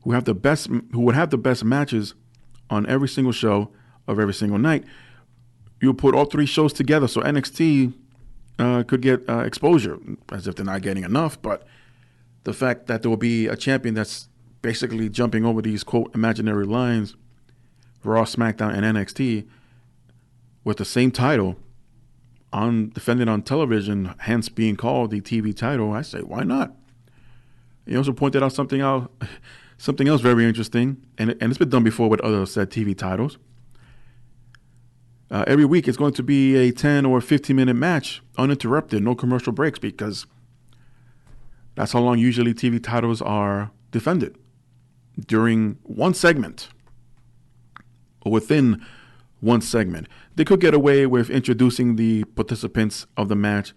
who would have the best matches on every single show of every single night. You'll put all 3 shows together so NXT could get exposure, as if they're not getting enough. But the fact that there will be a champion that's basically jumping over these, quote, imaginary lines, Raw, SmackDown, and NXT, with the same title, defended on television, hence being called the TV title, I say, why not? He also pointed out something else very interesting, and it's been done before with other said TV titles. Every week it's going to be a 10 or 15-minute match, uninterrupted, no commercial breaks, because that's how long usually TV titles are defended, during one segment or within one segment. They could get away with introducing the participants of the match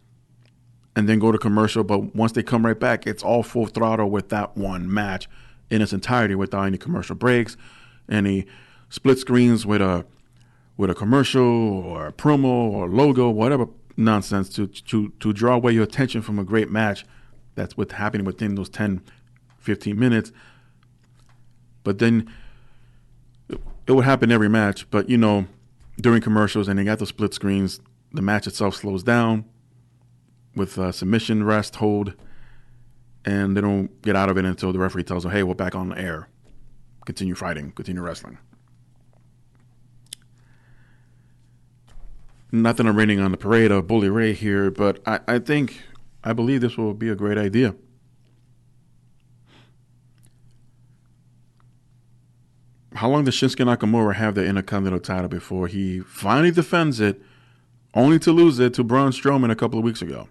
and then go to commercial, but once they come right back, it's all full throttle with that one match in its entirety without any commercial breaks, any split screens with a commercial or a promo or logo, whatever nonsense to draw away your attention from a great match that's what's happening within those 10, 15 minutes. But then it would happen every match, but during commercials and they got the split screens, the match itself slows down with submission, rest, hold, and they don't get out of it until the referee tells them, hey, we're back on the air. Continue fighting, continue wrestling. Not that I'm raining on the parade of Bully Ray here, but I believe this will be a great idea. How long does Shinsuke Nakamura have the Intercontinental title before he finally defends it, only to lose it to Braun Strowman a couple of weeks ago?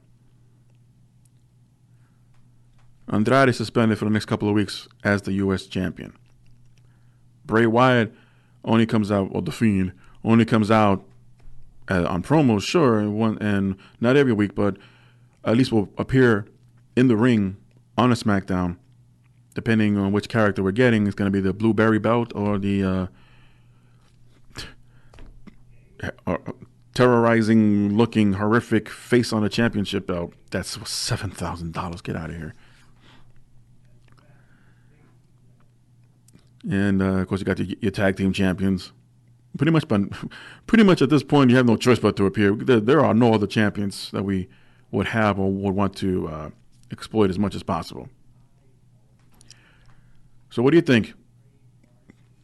Andrade suspended for the next couple of weeks as the U.S. champion. Bray Wyatt only comes out, or The Fiend, only comes out on promos, sure, and not every week, but at least will appear in the ring on a SmackDown. Depending on which character we're getting, it's going to be the Blueberry Belt or the terrorizing looking horrific face on a championship belt. That's $7,000. Get out of here. And of course, you got your tag team champions. Pretty much at this point, you have no choice but to appear. There are no other champions that we would have or would want to exploit as much as possible. So what do you think?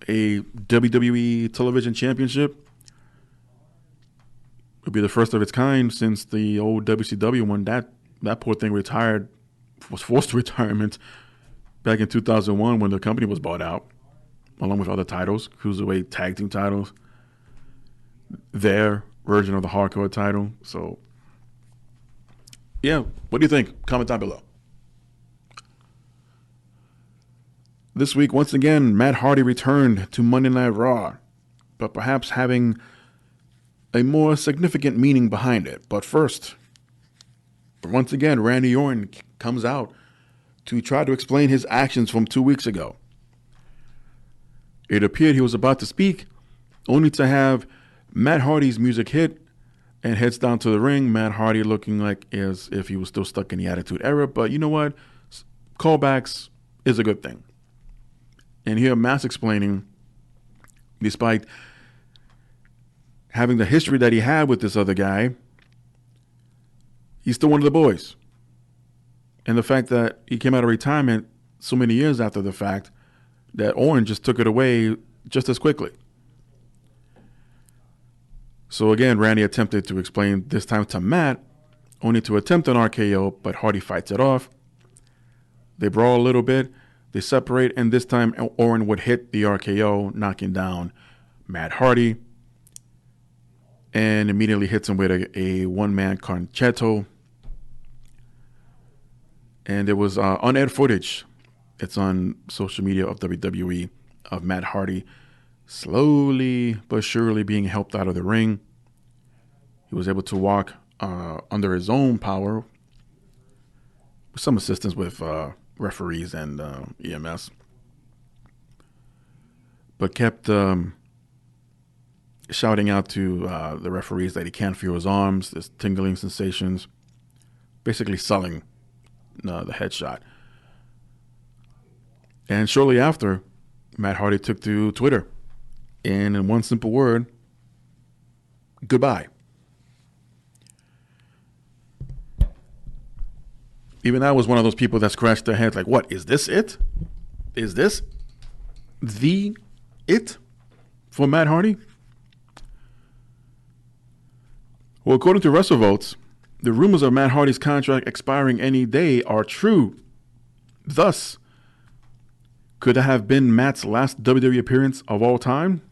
A WWE television championship would be the first of its kind since the old WCW one. That poor thing was forced to retirement back in 2001 when the company was bought out, along with other titles, cruiserweight tag team titles, their version of the hardcore title. So, yeah, what do you think? Comment down below. This week, once again, Matt Hardy returned to Monday Night Raw, but perhaps having a more significant meaning behind it. But first, once again, Randy Orton comes out to try to explain his actions from 2 weeks ago. It appeared he was about to speak, only to have Matt Hardy's music hit and heads down to the ring. Matt Hardy looking like as if he was still stuck in the Attitude Era. But you know what? Callbacks is a good thing. And here Matt's explaining, despite having the history that he had with this other guy, he's still one of the boys. And the fact that he came out of retirement so many years after the fact, that Orton just took it away just as quickly. So again, Randy attempted to explain this time to Matt, only to attempt an RKO, but Hardy fights it off. They brawl a little bit. They separate, and this time Orton would hit the RKO, knocking down Matt Hardy, and immediately hits him with a one-man concerto. And there was unaired footage. It's on social media of WWE of Matt Hardy slowly but surely being helped out of the ring. He was able to walk under his own power with some assistance with referees and EMS, but kept shouting out to the referees that he can't feel his arms, there's tingling sensations, basically selling the headshot. And shortly after, Matt Hardy took to Twitter, and in one simple word, goodbye. Even I was one of those people that scratched their heads like, what, is this it? Is this the it for Matt Hardy? Well, according to WrestleVotes, the rumors of Matt Hardy's contract expiring any day are true. Thus, could it have been Matt's last WWE appearance of all time?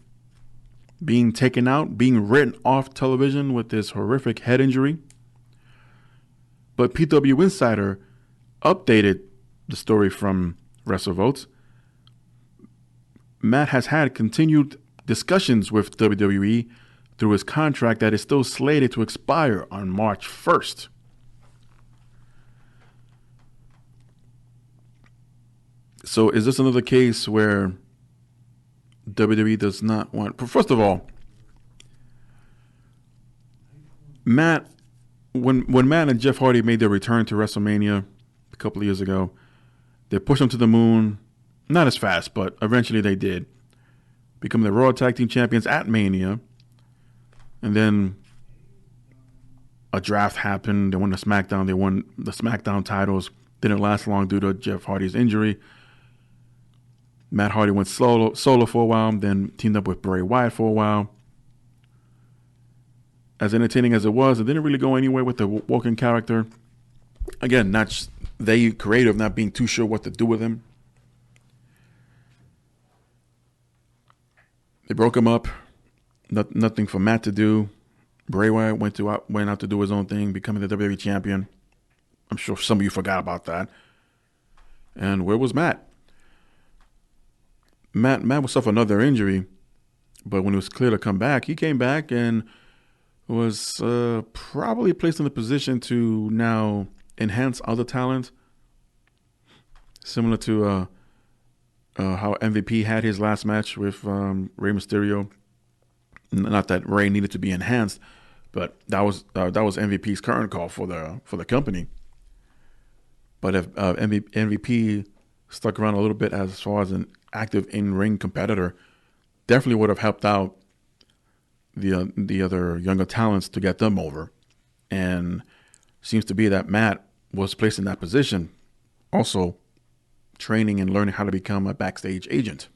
Being taken out, being written off television with this horrific head injury? But PW Insider updated the story from WrestleVotes. Matt has had continued discussions with WWE through his contract that is still slated to expire on March 1st. So is this another case where WWE does not want... First of all, Matt... When Matt and Jeff Hardy made their return to WrestleMania a couple of years ago, they pushed them to the moon. Not as fast, but eventually they did. Become the Raw Tag Team Champions at Mania. And then a draft happened. They won the SmackDown. They won the SmackDown titles. Didn't last long due to Jeff Hardy's injury. Matt Hardy went solo for a while, then teamed up with Bray Wyatt for a while. as entertaining as it was, it didn't really go anywhere with the Woken character. Again, not they creative, not being too sure what to do with him. They broke him up. Nothing for Matt to do. Bray Wyatt went out to do his own thing, becoming the WWE champion. I'm sure some of you forgot about that. And where was Matt? Matt was suffer another injury, but when it was clear to come back, he came back and was probably placed in the position to now enhance other talent, similar to how MVP had his last match with Rey Mysterio. Not that Rey needed to be enhanced, but that was MVP's current call for the company. But if MVP stuck around a little bit as far as an active in-ring competitor, definitely would have helped out the other younger talents to get them over. And seems to be that Matt was placed in that position, also training and learning how to become a backstage agent.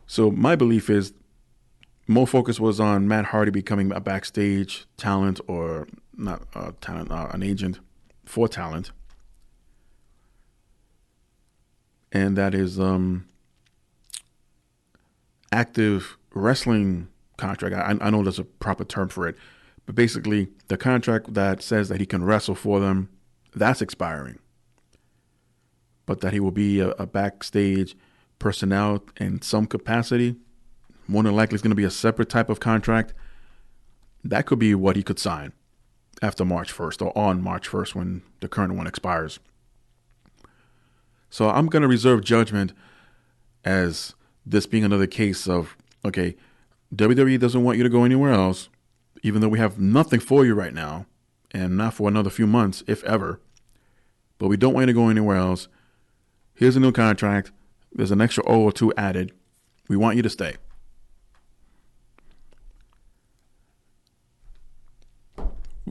So my belief is more focus was on Matt Hardy becoming a backstage talent, or not talent, an agent for talent. And that is active wrestling contract. I know there's a proper term for it, but basically the contract that says that he can wrestle for them, that's expiring. But that he will be a backstage personnel in some capacity, more than likely it's going to be a separate type of contract. That could be what he could sign after March 1st or on March 1st when the current one expires. So I'm going to reserve judgment as this being another case of, okay, WWE doesn't want you to go anywhere else, even though we have nothing for you right now, and not for another few months, if ever. But we don't want you to go anywhere else. Here's a new contract. There's an extra O or two added. We want you to stay.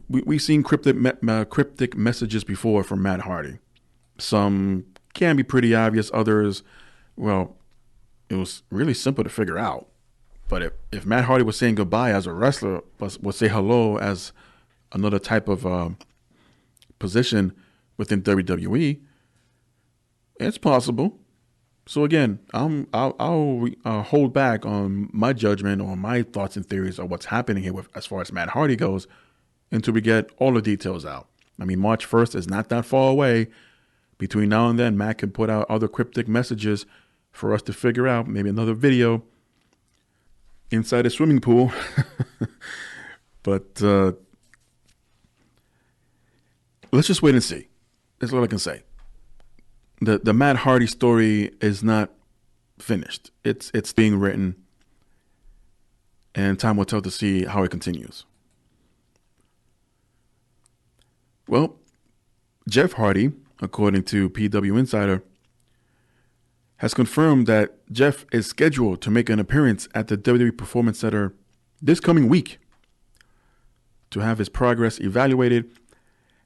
We've seen cryptic messages before from Matt Hardy. Some can be pretty obvious. Others, well, it was really simple to figure out. But if Matt Hardy was saying goodbye as a wrestler, would say hello as another type of position within WWE, it's possible. So again, I'll hold back on my judgment or my thoughts and theories of what's happening here as far as Matt Hardy goes until we get all the details out. I mean, March 1st is not that far away. Between now and then, Matt can put out other cryptic messages for us to figure out, maybe another video inside a swimming pool. But let's just wait and see. That's all I can say. The Matt Hardy story is not finished. It's being written, and time will tell to see how it continues. Well, Jeff Hardy, according to PW Insider, has confirmed that Jeff is scheduled to make an appearance at the WWE Performance Center this coming week to have his progress evaluated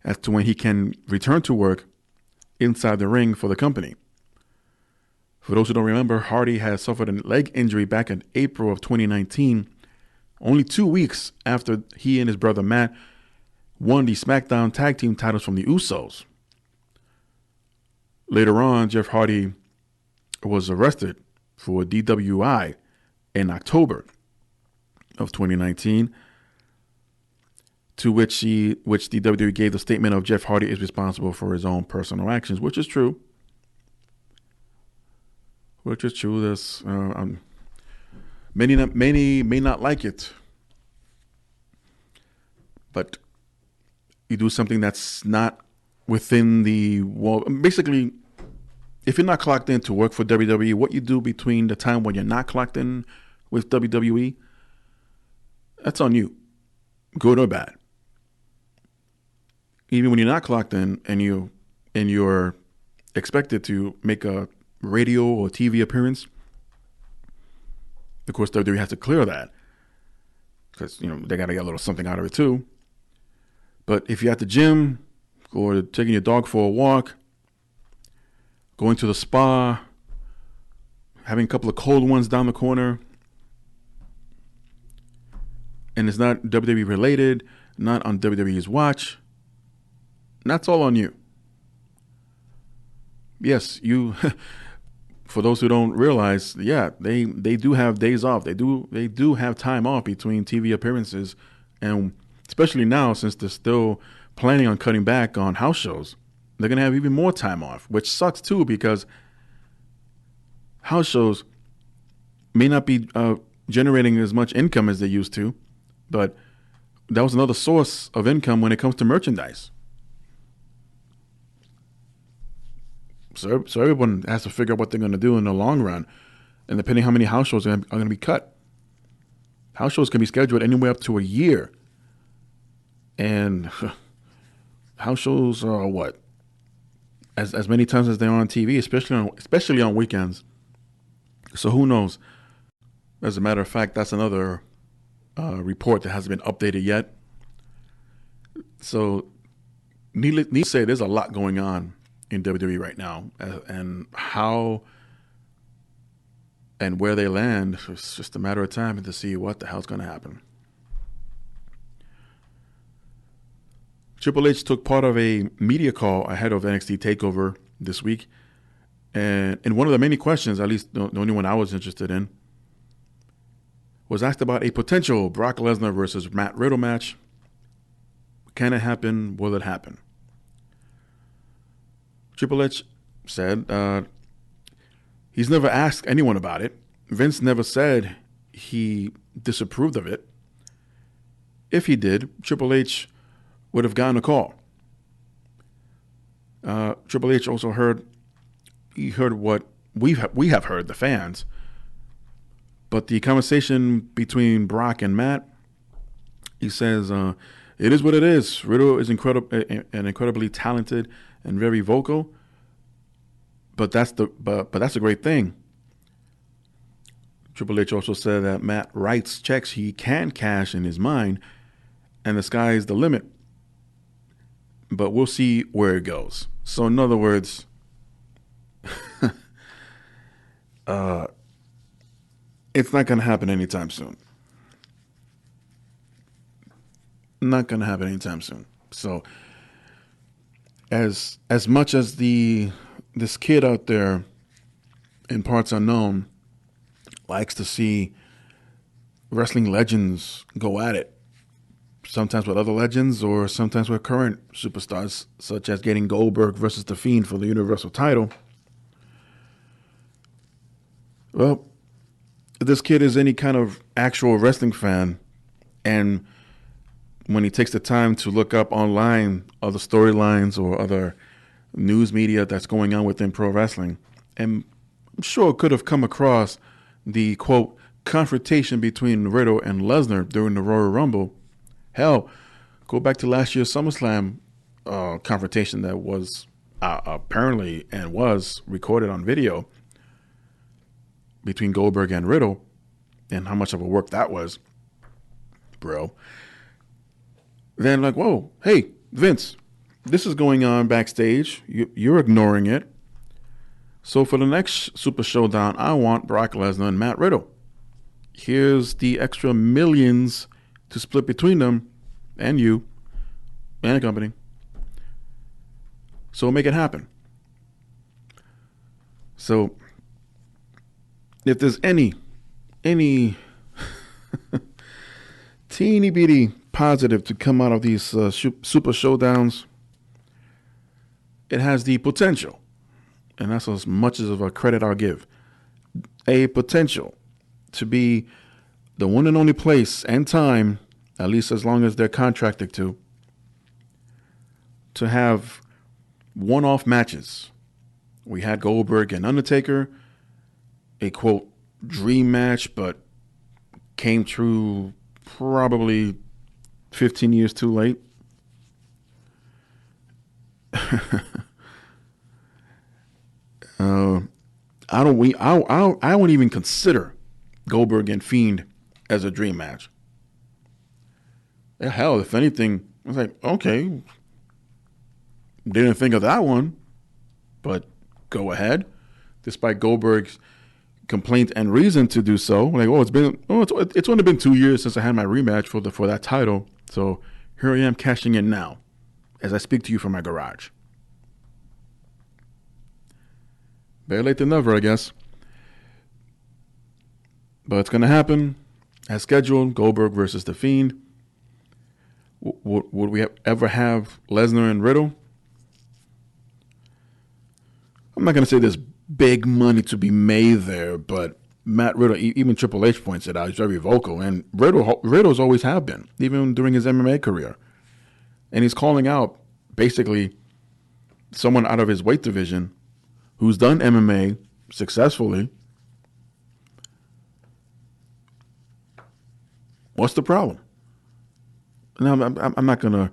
as to when he can return to work inside the ring for the company. For those who don't remember, Hardy has suffered a leg injury back in April of 2019, only 2 weeks after he and his brother Matt won the SmackDown Tag Team titles from the Usos. Later on, Jeff Hardy was arrested for DWI in October of 2019, to which the WWE gave the statement of Jeff Hardy is responsible for his own personal actions, which is true. There's many may not like it, but you do something that's not within the wall. Basically, if you're not clocked in to work for WWE, what you do between the time when you're not clocked in with WWE, that's on you, good or bad. Even when you're not clocked in and you're expected to make a radio or TV appearance, of course WWE has to clear that because they got to get a little something out of it too. But if you're at the gym or taking your dog for a walk, going to the spa, having a couple of cold ones down the corner, and it's not WWE related, not on WWE's watch, that's all on you. Yes, you. For those who don't realize, yeah, they do have days off. They do have time off between TV appearances, and especially now since they're still planning on cutting back on house shows, they're gonna have even more time off, which sucks too because house shows may not be generating as much income as they used to, but that was another source of income when it comes to merchandise. So everyone has to figure out what they're going to do in the long run, and depending how many house shows are going to be cut. House shows can be scheduled anywhere up to a year, and house shows are what, as many times as they're on TV, especially on weekends. So who knows? As a matter of fact, that's another report that hasn't been updated yet. So needless to say, there's a lot going on in WWE right now, and how and where they land, it's just a matter of time to see what the hell's going to happen. Triple H took part of a media call ahead of NXT TakeOver this week, and in one of the many questions, at least the only one I was interested in, was asked about a potential Brock Lesnar versus Matt Riddle match. Can it happen? Will it happen? Triple H said he's never asked anyone about it. Vince never said he disapproved of it. If he did, Triple H would have gotten a call. Triple H also heard what we have heard, the fans. But the conversation between Brock and Matt, he says, it is what it is. Riddle is incredibly talented and very vocal, but that's a great thing. Triple H also said that Matt writes checks he can cash in his mind, and the sky's the limit. But we'll see where it goes. So in other words, it's not going to happen anytime soon. Not going to happen anytime soon. So as much as this kid out there in parts unknown likes to see wrestling legends go at it, sometimes with other legends or sometimes with current superstars, such as getting Goldberg versus The Fiend for the Universal title. Well, if this kid is any kind of actual wrestling fan, and when he takes the time to look up online other storylines or other news media that's going on within pro wrestling, and I'm sure could have come across the, quote, confrontation between Riddle and Lesnar during the Royal Rumble. Hell, go back to last year's SummerSlam confrontation that was apparently and was recorded on video between Goldberg and Riddle, and how much of a work that was, bro. Then like, whoa, hey, Vince, this is going on backstage. You're ignoring it. So for the next Super Showdown, I want Brock Lesnar and Matt Riddle. Here's the extra millions to split between them and you and the company. So make it happen. So if there's any teeny bitty positive to come out of these Super Showdowns, it has the potential, and that's as much of a credit I'll give, a potential to be the one and only place and time, at least as long as they're contracted to have one-off matches. We had Goldberg and Undertaker, a, quote, dream match, but came true probably 15 years too late. I won't even consider Goldberg and Fiend as a dream match. Hell, if anything, I was like, okay, didn't think of that one, but go ahead. Despite Goldberg's complaint and reason to do so. Like, it's only been 2 years since I had my rematch for that title. So here I am cashing in now as I speak to you from my garage. Better late than never, I guess. But it's going to happen as scheduled. Goldberg versus The Fiend. Would we ever have Lesnar and Riddle? I'm not going to say there's big money to be made there, but Matt Riddle, even Triple H points it out, he's very vocal. And Riddle's always have been, even during his MMA career. And he's calling out basically someone out of his weight division who's done MMA successfully. What's the problem? Now, I'm not going to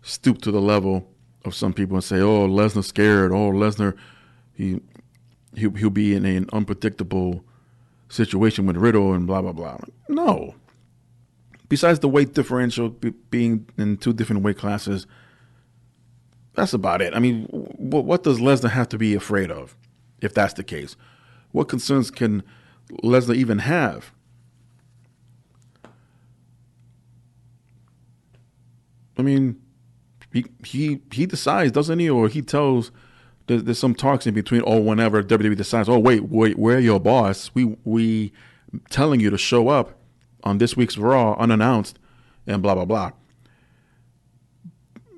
stoop to the level of some people and say, oh, Lesnar's scared. Oh, Lesnar, he'll be in an unpredictable situation with Riddle and blah, blah, blah. No. Besides the weight differential being in two different weight classes, that's about it. I mean, what does Lesnar have to be afraid of if that's the case? What concerns can Lesnar even have? I mean, he decides, doesn't he? Or he tells, there's some talks in between, or whenever WWE decides, oh, wait, we're your boss. We telling you to show up on this week's Raw unannounced and blah, blah, blah.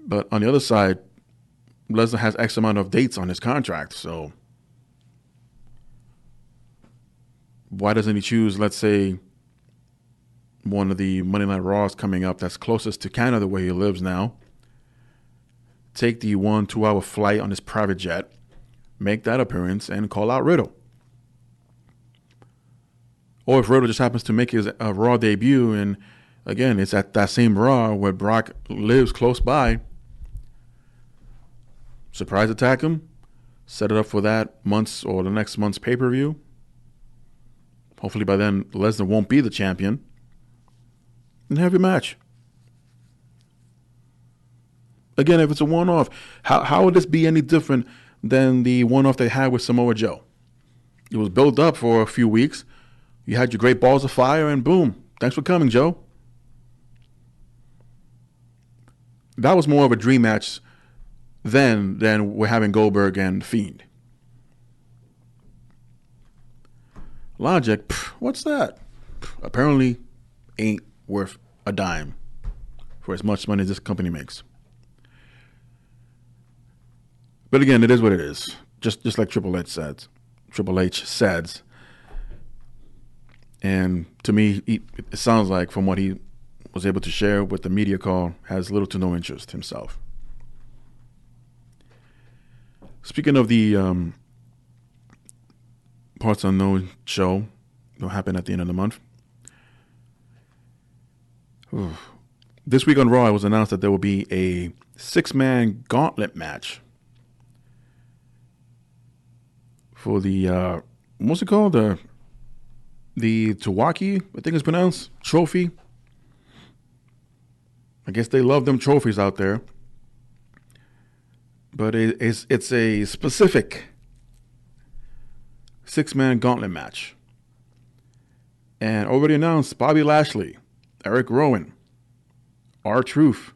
But on the other side, Lesnar has X amount of dates on his contract. So why doesn't he choose, let's say, one of the Monday Night Raws coming up that's closest to Canada where he lives now? Take the 1-2 hour flight on his private jet, make that appearance, and call out Riddle. Or if Riddle just happens to make his Raw debut, and again, it's at that same Raw where Brock lives close by, surprise attack him, set it up for that month's or the next month's pay-per-view. Hopefully by then, Lesnar won't be the champion. And have your match. Again, if it's a one-off, how would this be any different than the one-off they had with Samoa Joe? It was built up for a few weeks. You had your great balls of fire, and boom, thanks for coming, Joe. That was more of a dream match than we're having Goldberg and Fiend. Logic, what's that? Apparently ain't worth a dime for as much money as this company makes. But again, it is what it is. Just like Triple H says. And to me, it sounds like from what he was able to share with the media call, has little to no interest himself. Speaking of the Parts Unknown show, it'll happen at the end of the month. This week on Raw, it was announced that there will be a 6-man gauntlet match for the what's it called? The Tawaki, I think it's pronounced, trophy. I guess they love them trophies out there. But it's a specific 6-man gauntlet match. And already announced Bobby Lashley, Eric Rowan, R-Truth,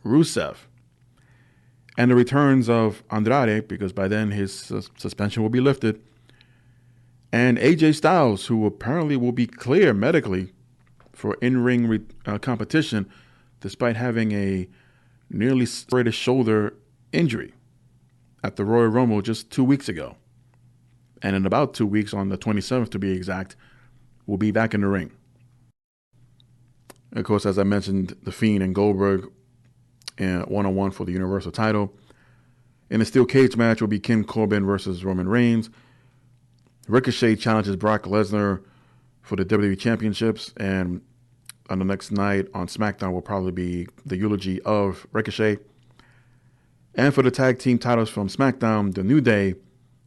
Rusev, and the returns of Andrade, because by then his suspension will be lifted, and AJ Styles, who apparently will be clear medically for in-ring competition, despite having a nearly separated shoulder injury at the Royal Rumble just 2 weeks ago. And in about 2 weeks, on the 27th to be exact, will be back in the ring. Of course, as I mentioned, The Fiend and Goldberg one-on-one for the Universal title. In a steel cage match will be King Corbin versus Roman Reigns. Ricochet challenges Brock Lesnar for the WWE Championships. And on the next night on SmackDown will probably be the eulogy of Ricochet. And for the tag team titles from SmackDown, The New Day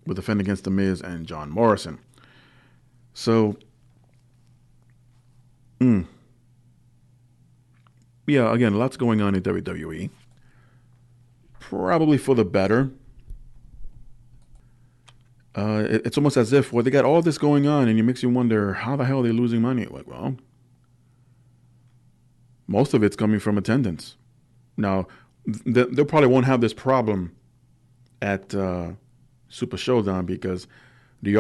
will defend against The Miz and John Morrison. So, yeah, again, lots going on in WWE. Probably for the better. It's almost as if, well, they got all this going on, and it makes you wonder how the hell are they losing money. Like, well, most of it's coming from attendance. Now, they probably won't have this problem at Super Showdown because the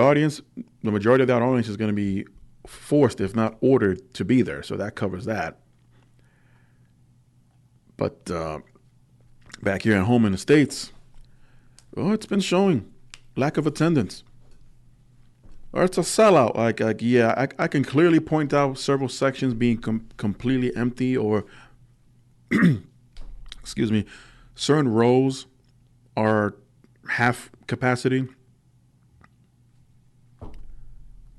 majority of that audience is going to be forced, if not ordered, to be there. So that covers that. But back here at home in the States, it's been showing lack of attendance. Or it's a sellout. I can clearly point out several sections being completely empty, or excuse me, certain rows are half capacity.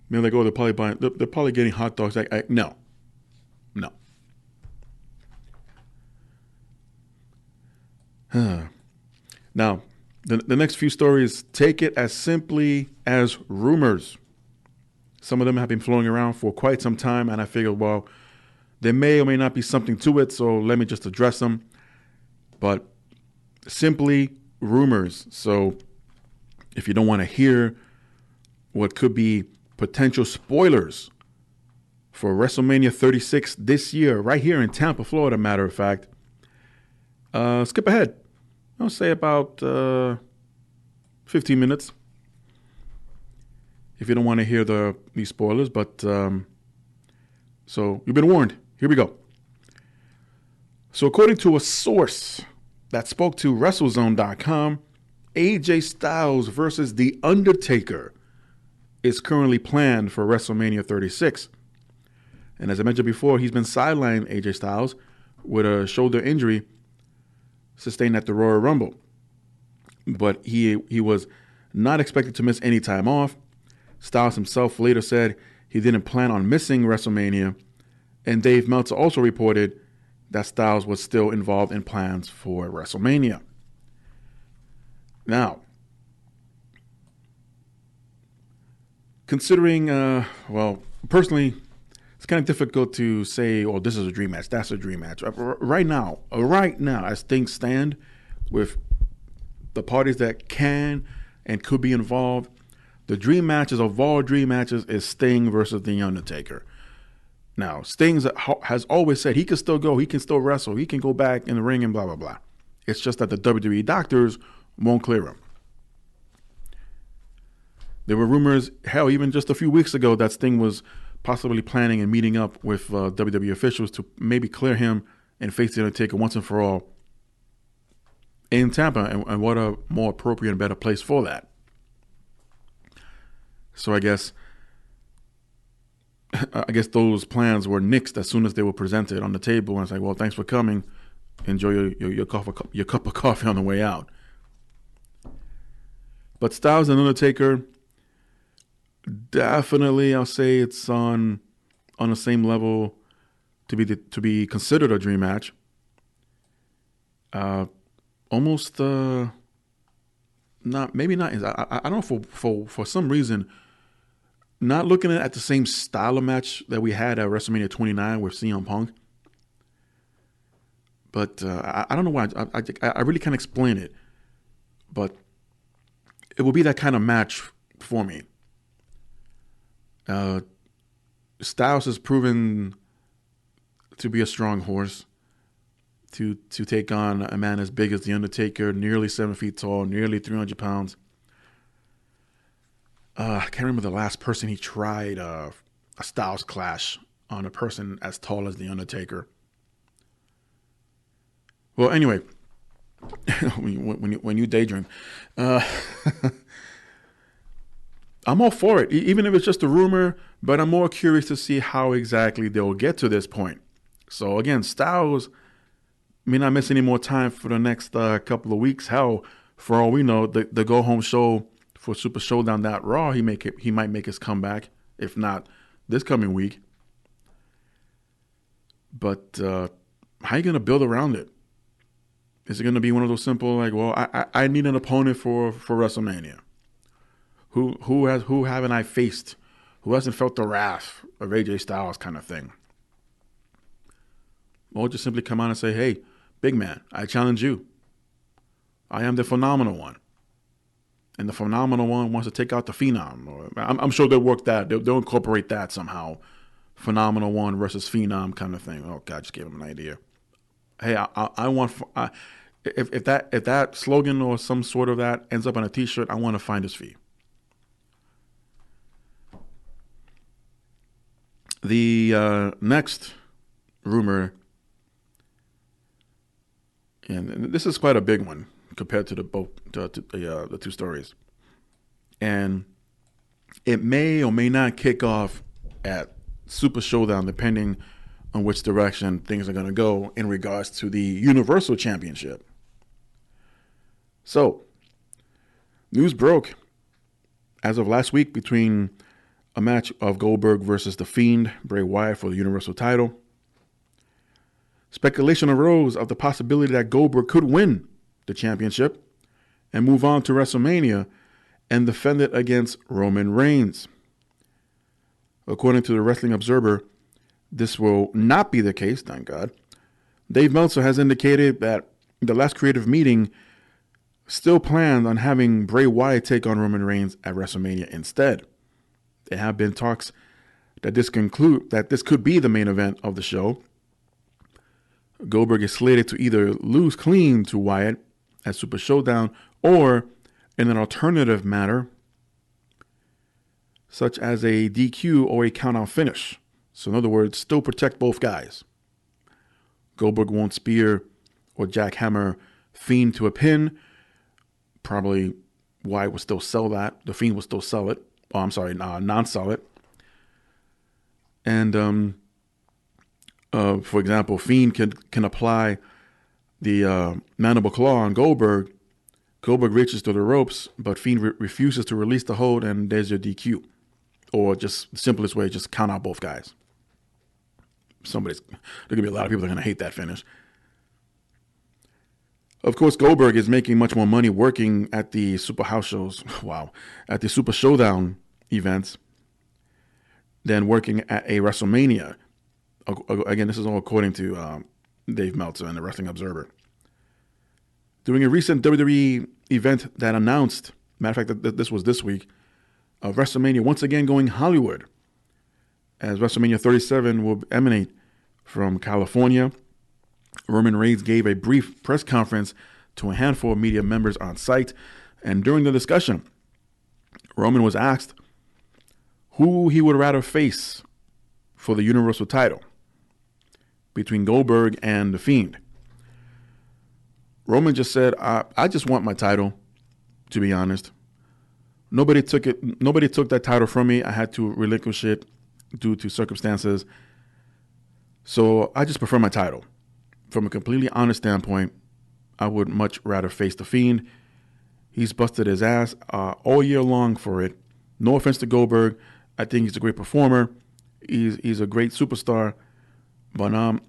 Maybe they're probably getting hot dogs. No. Now, the next few stories, take it as simply as rumors. Some of them have been flowing around for quite some time, and I figured, well, there may or may not be something to it, so let me just address them. But simply rumors. So if you don't want to hear what could be potential spoilers for WrestleMania 36 this year, right here in Tampa, Florida, matter of fact, skip ahead. I'll say about 15 minutes. If you don't want to hear these spoilers, but so you've been warned. Here we go. So according to a source that spoke to WrestleZone.com, AJ Styles versus The Undertaker is currently planned for WrestleMania 36. And as I mentioned before, he's been sidelined, AJ Styles, with a shoulder injury sustained at the Royal Rumble. But he was not expected to miss any time off. Styles himself later said he didn't plan on missing WrestleMania. And Dave Meltzer also reported that Styles was still involved in plans for WrestleMania. Now, considering, personally, it's kind of difficult to say, oh, this is a dream match, that's a dream match. Right now, as things stand, with the parties that can and could be involved, the dream matches of all dream matches is Sting versus The Undertaker. Now, Sting has always said he can still go, he can still wrestle, he can go back in the ring and blah, blah, blah. It's just that the WWE doctors won't clear him. There were rumors, hell, even just a few weeks ago, that Sting was possibly planning and meeting up with WWE officials to maybe clear him and face The Undertaker once and for all in Tampa. And what a more appropriate and better place for that. So I guess those plans were nixed as soon as they were presented on the table. And it's like, well, thanks for coming. Enjoy your cup of coffee on the way out. But Styles and Undertaker, definitely, I'll say it's on the same level to be considered a dream match. Almost not. Maybe not. I don't know, for some reason, not looking at the same style of match that we had at WrestleMania 29 with CM Punk. But I don't know why. I really can't explain it. But it will be that kind of match for me. Styles has proven to be a strong horse, to take on a man as big as The Undertaker, nearly 7 feet tall, nearly 300 pounds. I can't remember the last person he tried a Styles clash on, a person as tall as The Undertaker. Well, anyway, when you daydream, I'm all for it, even if it's just a rumor, but I'm more curious to see how exactly they'll get to this point. So again, Styles may not miss any more time for the next couple of weeks. Hell, for all we know, the go-home show for Super Showdown, that Raw, he might make his comeback, if not this coming week. But how are you going to build around it? Is it going to be one of those simple, like, well, I need an opponent for WrestleMania? Who haven't I faced? Who hasn't felt the wrath of AJ Styles kind of thing? Or just simply come out and say, hey, big man, I challenge you. I am the phenomenal one. and the Phenomenal One wants to take out the Phenom. Or I'm sure they'll work that. They'll incorporate that somehow. Phenomenal One versus Phenom kind of thing. Oh God, just gave him an idea. Hey, I want if that slogan or some sort of that ends up on a T-shirt, I want a finder's fee. The next rumor, and this is quite a big one compared to the two stories, and it may or may not kick off at Super Showdown, depending on which direction things are going to go in regards to the Universal Championship. So, news broke as of last week between a match of Goldberg versus The Fiend, Bray Wyatt, for the Universal title. Speculation arose of the possibility that Goldberg could win the championship and move on to WrestleMania and defend it against Roman Reigns. According to the Wrestling Observer, this will not be the case, thank God. Dave Meltzer has indicated that the last creative meeting still planned on having Bray Wyatt take on Roman Reigns at WrestleMania instead. There have been talks that this could be the main event of the show. Goldberg is slated to either lose clean to Wyatt at Super Showdown or in an alternative manner, such as a DQ or a count-out finish. So in other words, still protect both guys. Goldberg won't spear or jackhammer Fiend to a pin. Probably Wyatt would still sell that. The Fiend would still sell it. Oh, I'm sorry, non-sell it. And for example, Fiend can apply the mandible claw on Goldberg. Goldberg reaches to the ropes, but Fiend refuses to release the hold, and there's your DQ. Or just the simplest way, just count out both guys. There could be a lot of people that are going to hate that finish. Of course, Goldberg is making much more money working at the Super House shows, at the Super Showdown events than working at a WrestleMania. Again, this is all according to Dave Meltzer and the Wrestling Observer. During a recent WWE event that announced, matter of fact, that this was this week, of WrestleMania once again going Hollywood, as WrestleMania 37 will emanate from California. Roman Reigns gave a brief press conference to a handful of media members on site, and during the discussion, Roman was asked who he would rather face for the Universal title between Goldberg and The Fiend. Roman just said, I just want my title, to be honest. Nobody took that title from me. I had to relinquish it due to circumstances. So I just prefer my title. From a completely honest standpoint, I would much rather face The Fiend. He's busted his ass all year long for it. No offense to Goldberg. I think he's a great performer. He's a great superstar. But I'm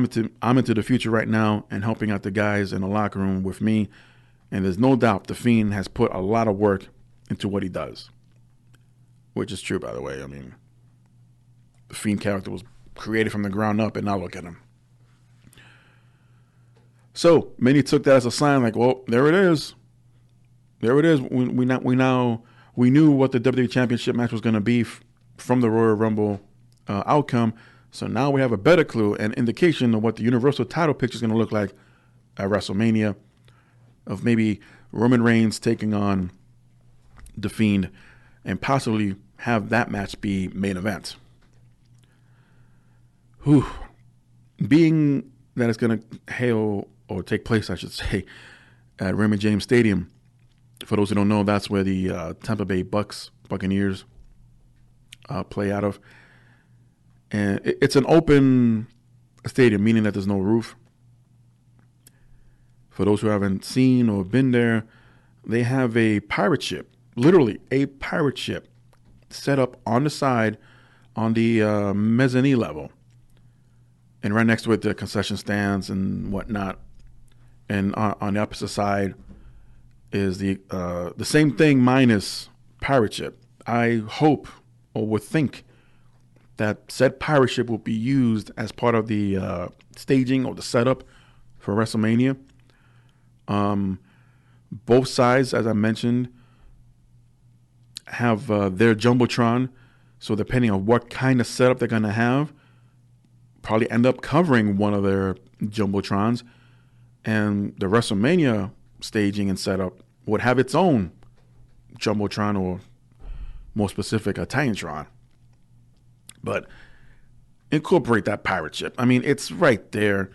into the future right now and helping out the guys in the locker room with me. And there's no doubt The Fiend has put a lot of work into what he does. Which is true, by the way. I mean, the Fiend character was created from the ground up, and now look at him. So many took that as a sign, like, well, there it is. There it is. We knew what the WWE Championship match was going to be from the Royal Rumble outcome. So now we have a better clue and indication of what the Universal title picture is going to look like at WrestleMania, of maybe Roman Reigns taking on The Fiend and possibly have that match be main event. Whew. Being that it's going to hail or take place, I should say, at Raymond James Stadium. For those who don't know, that's where the Tampa Bay Buccaneers play out of. And it's an open stadium, meaning that there's no roof. For those who haven't seen or been there, they have a pirate ship, literally a pirate ship, set up on the side on the mezzanine level. And right next to it, the concession stands and whatnot. And on the opposite side is the same thing minus pirate ship. I hope or would think that said pirate ship will be used as part of the staging or the setup for WrestleMania. Both sides, as I mentioned, have their Jumbotron. So depending on what kind of setup they're going to have, probably end up covering one of their Jumbotrons. And the WrestleMania staging and setup would have its own Jumbotron, or more specific, a Titantron. But incorporate that pirate ship. I mean, it's right there.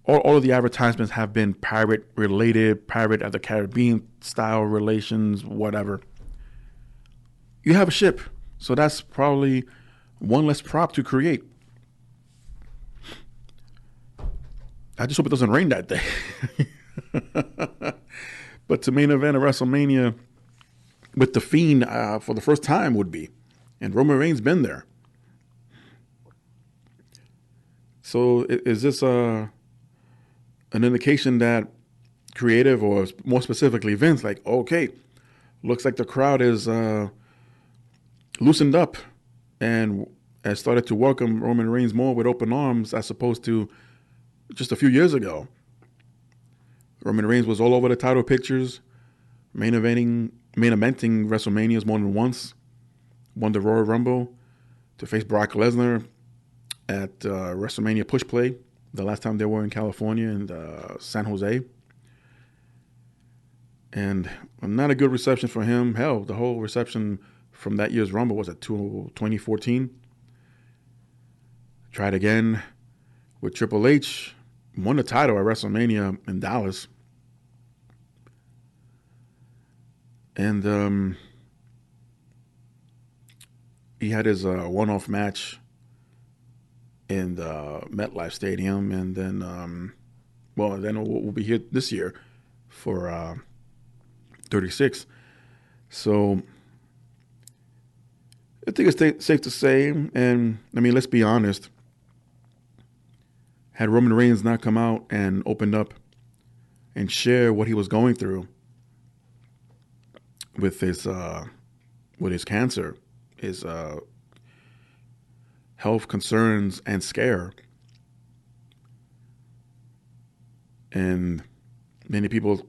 All of the advertisements have been pirate related, Pirate of the Caribbean style relations, whatever. You have a ship, so that's probably one less prop to create. I just hope it doesn't rain that day. But to main event of WrestleMania with The Fiend for the first time would be. And Roman Reigns been there. So is this an indication that creative, or more specifically Vince, like, okay, looks like the crowd is loosened up and has started to welcome Roman Reigns more with open arms as opposed to just a few years ago. Roman Reigns was all over the title pictures, main eventing WrestleManias more than once, won the Royal Rumble to face Brock Lesnar at WrestleMania Push Play, the last time they were in California and San Jose. And not a good reception for him. Hell, the whole reception from that year's Rumble was at 2014. Tried again with Triple H, won the title at WrestleMania in Dallas. And he had his one-off match in the MetLife Stadium, and then, then we'll be here this year for 36. So I think it's safe to say, and I mean, let's be honest, had Roman Reigns not come out and opened up and share what he was going through with his cancer, his health concerns and scare, and many people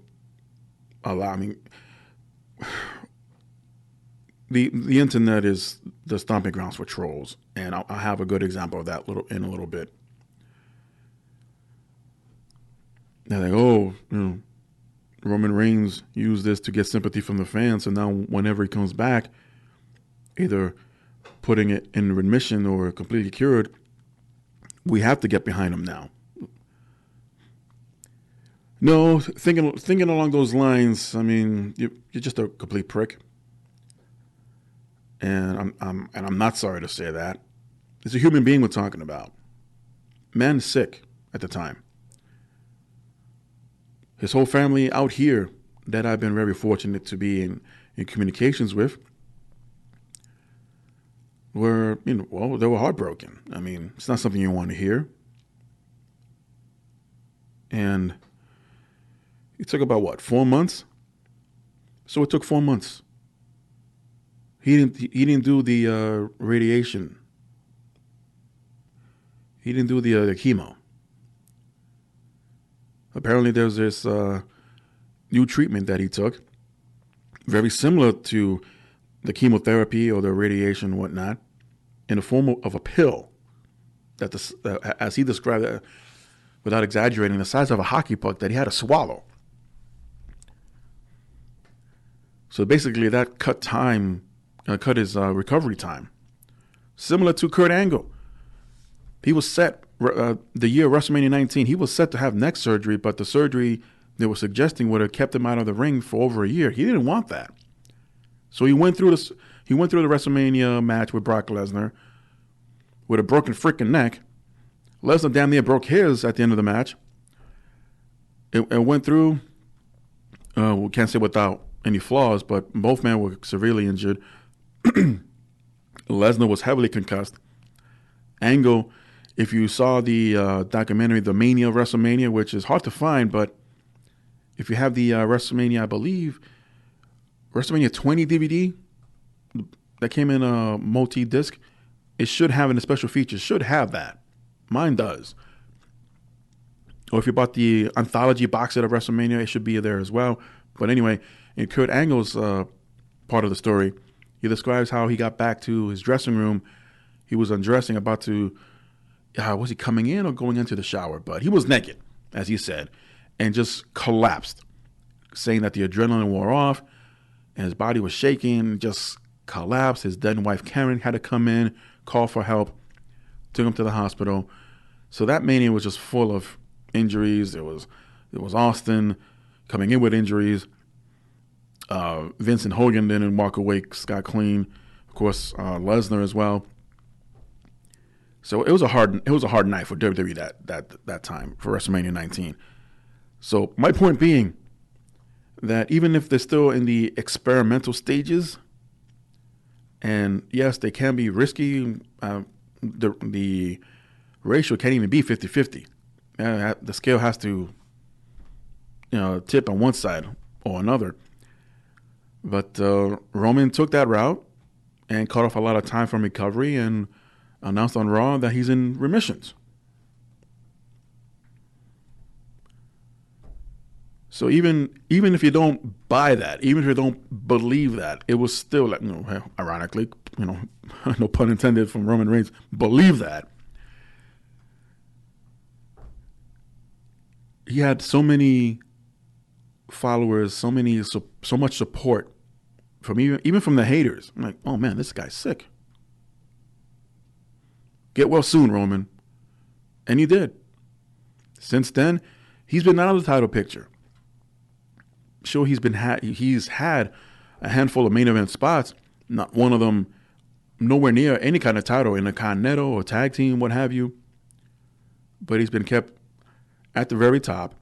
the internet is the stomping grounds for trolls, and I'll have a good example of that in a little bit. They're like, Roman Reigns used this to get sympathy from the fans, and now whenever he comes back, either putting it in remission or completely cured, we have to get behind him now. No, thinking along those lines, I mean, you're just a complete prick, and I'm not sorry to say that. It's a human being we're talking about. Man sick at the time. His whole family out here that I've been very fortunate to be in communications with were, they were heartbroken. I mean, it's not something you want to hear. And it took about 4 months? So it took 4 months. He didn't do the radiation. He didn't do the chemo. Apparently there's this new treatment that he took, very similar to the chemotherapy or the radiation and whatnot, in the form of a pill that, as he described it, without exaggerating, the size of a hockey puck that he had to swallow. So basically that cut his recovery time. Similar to Kurt Angle. He was set, the year of WrestleMania 19, he was set to have neck surgery, but the surgery they were suggesting would have kept him out of the ring for over a year. He didn't want that. So he went through the WrestleMania match with Brock Lesnar with a broken freaking neck. Lesnar damn near broke his at the end of the match. It went through, we can't say without any flaws, but both men were severely injured. Lesnar was heavily concussed. Angle, if you saw the documentary, The Mania of WrestleMania, which is hard to find, but if you have the WrestleMania, I believe, WrestleMania 20 DVD that came in a multi-disc, it should have in the special features, should have that. Mine does. Or if you bought the anthology box set of WrestleMania, it should be there as well. But anyway, in Kurt Angle's part of the story, He describes how he got back to his dressing room. He was undressing, about to, was he coming in or going into the shower? But he was naked, as he said, and just collapsed, saying that the adrenaline wore off and his body was shaking, just collapsed. His then wife, Karen, had to come in, call for help, took him to the hospital. So that Mania was just full of injuries. There was Austin coming in with injuries. Vincent Hogan didn't walk away scot-clean. Of course, Lesnar as well. So it was a hard night for WWE that time, for WrestleMania 19. So my point being that even if they're still in the experimental stages, and yes, they can be risky, the ratio can't even be 50-50. The scale has to, tip on one side or another. But Roman took that route and cut off a lot of time from recovery and announced on Raw that he's in remissions. So even if you don't buy that, even if you don't believe that, it was still like, ironically, no pun intended from Roman Reigns, believe that. He had so many followers, so much support from even from the haters. I'm like, oh man, this guy's sick. Get well soon, Roman. And he did. Since then, he's been out of the title picture. Sure, he's had a handful of main event spots, not one of them nowhere near any kind of title in a Continental or tag team, what have you. But he's been kept at the very top.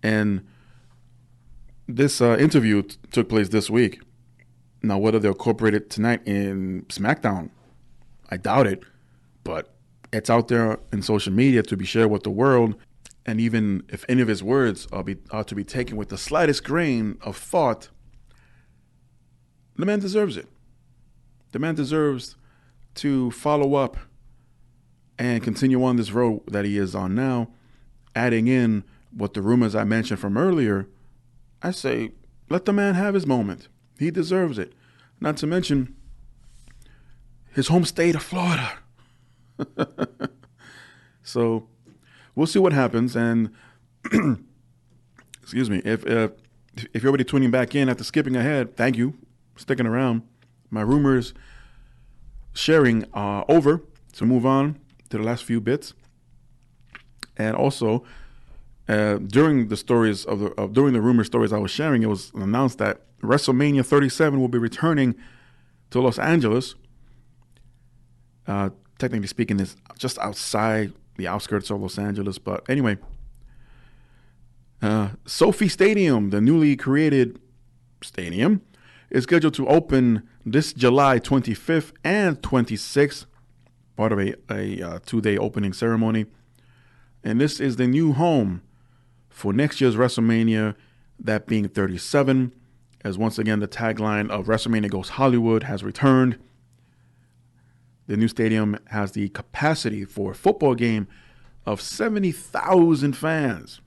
And this interview took place this week. Now, whether they'll incorporate it tonight in SmackDown, I doubt it. But it's out there in social media to be shared with the world. And even if any of his words are to be taken with the slightest grain of thought, the man deserves it. The man deserves to follow up and continue on this road that he is on now, adding in what the rumors I mentioned from earlier. I say, let the man have his moment. He deserves it. Not to mention his home state of Florida. So we'll see what happens. And excuse me, if you're already tuning back in after skipping ahead, thank you for sticking around. My rumors sharing are over, so move on to the last few bits. And also, during the rumor stories I was sharing, it was announced that WrestleMania 37 will be returning to Los Angeles. Technically speaking, it's just outside the outskirts of Los Angeles. But anyway, Sophie Stadium, the newly created stadium, is scheduled to open this July 25th and 26th, part of a 2-day opening ceremony. And this is the new home for next year's WrestleMania, that being 37, as once again the tagline of WrestleMania Goes Hollywood has returned. The new stadium has the capacity for a football game of 70,000 fans.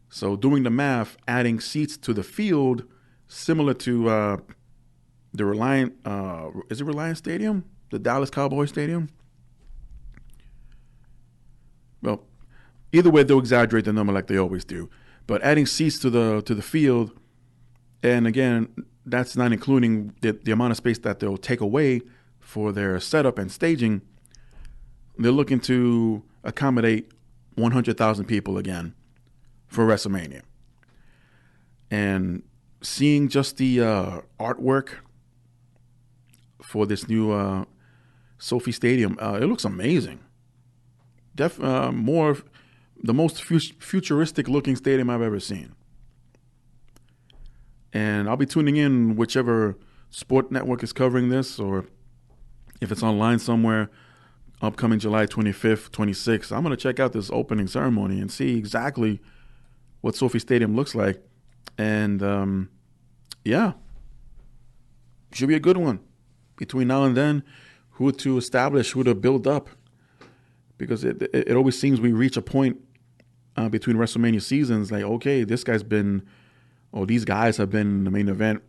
So doing the math, adding seats to the field, similar to the Reliant, is it Reliant Stadium? The Dallas Cowboys Stadium? Well, either way, they'll exaggerate the number like they always do. But adding seats to the field, and again, that's not including the amount of space that they'll take away for their setup and staging. They're looking to accommodate 100,000 people again for WrestleMania. And seeing just the artwork for this new Sophie Stadium, it looks amazing. The most futuristic looking stadium I've ever seen. And I'll be tuning in whichever sport network is covering this, or if it's online somewhere, upcoming July 25th, 26th. I'm going to check out this opening ceremony and see exactly what Sophie Stadium looks like. And yeah, should be a good one. Between now and then, who to establish, who to build up. Because it always seems we reach a point between WrestleMania seasons, like, okay, this guy's been, or these guys have been in the main event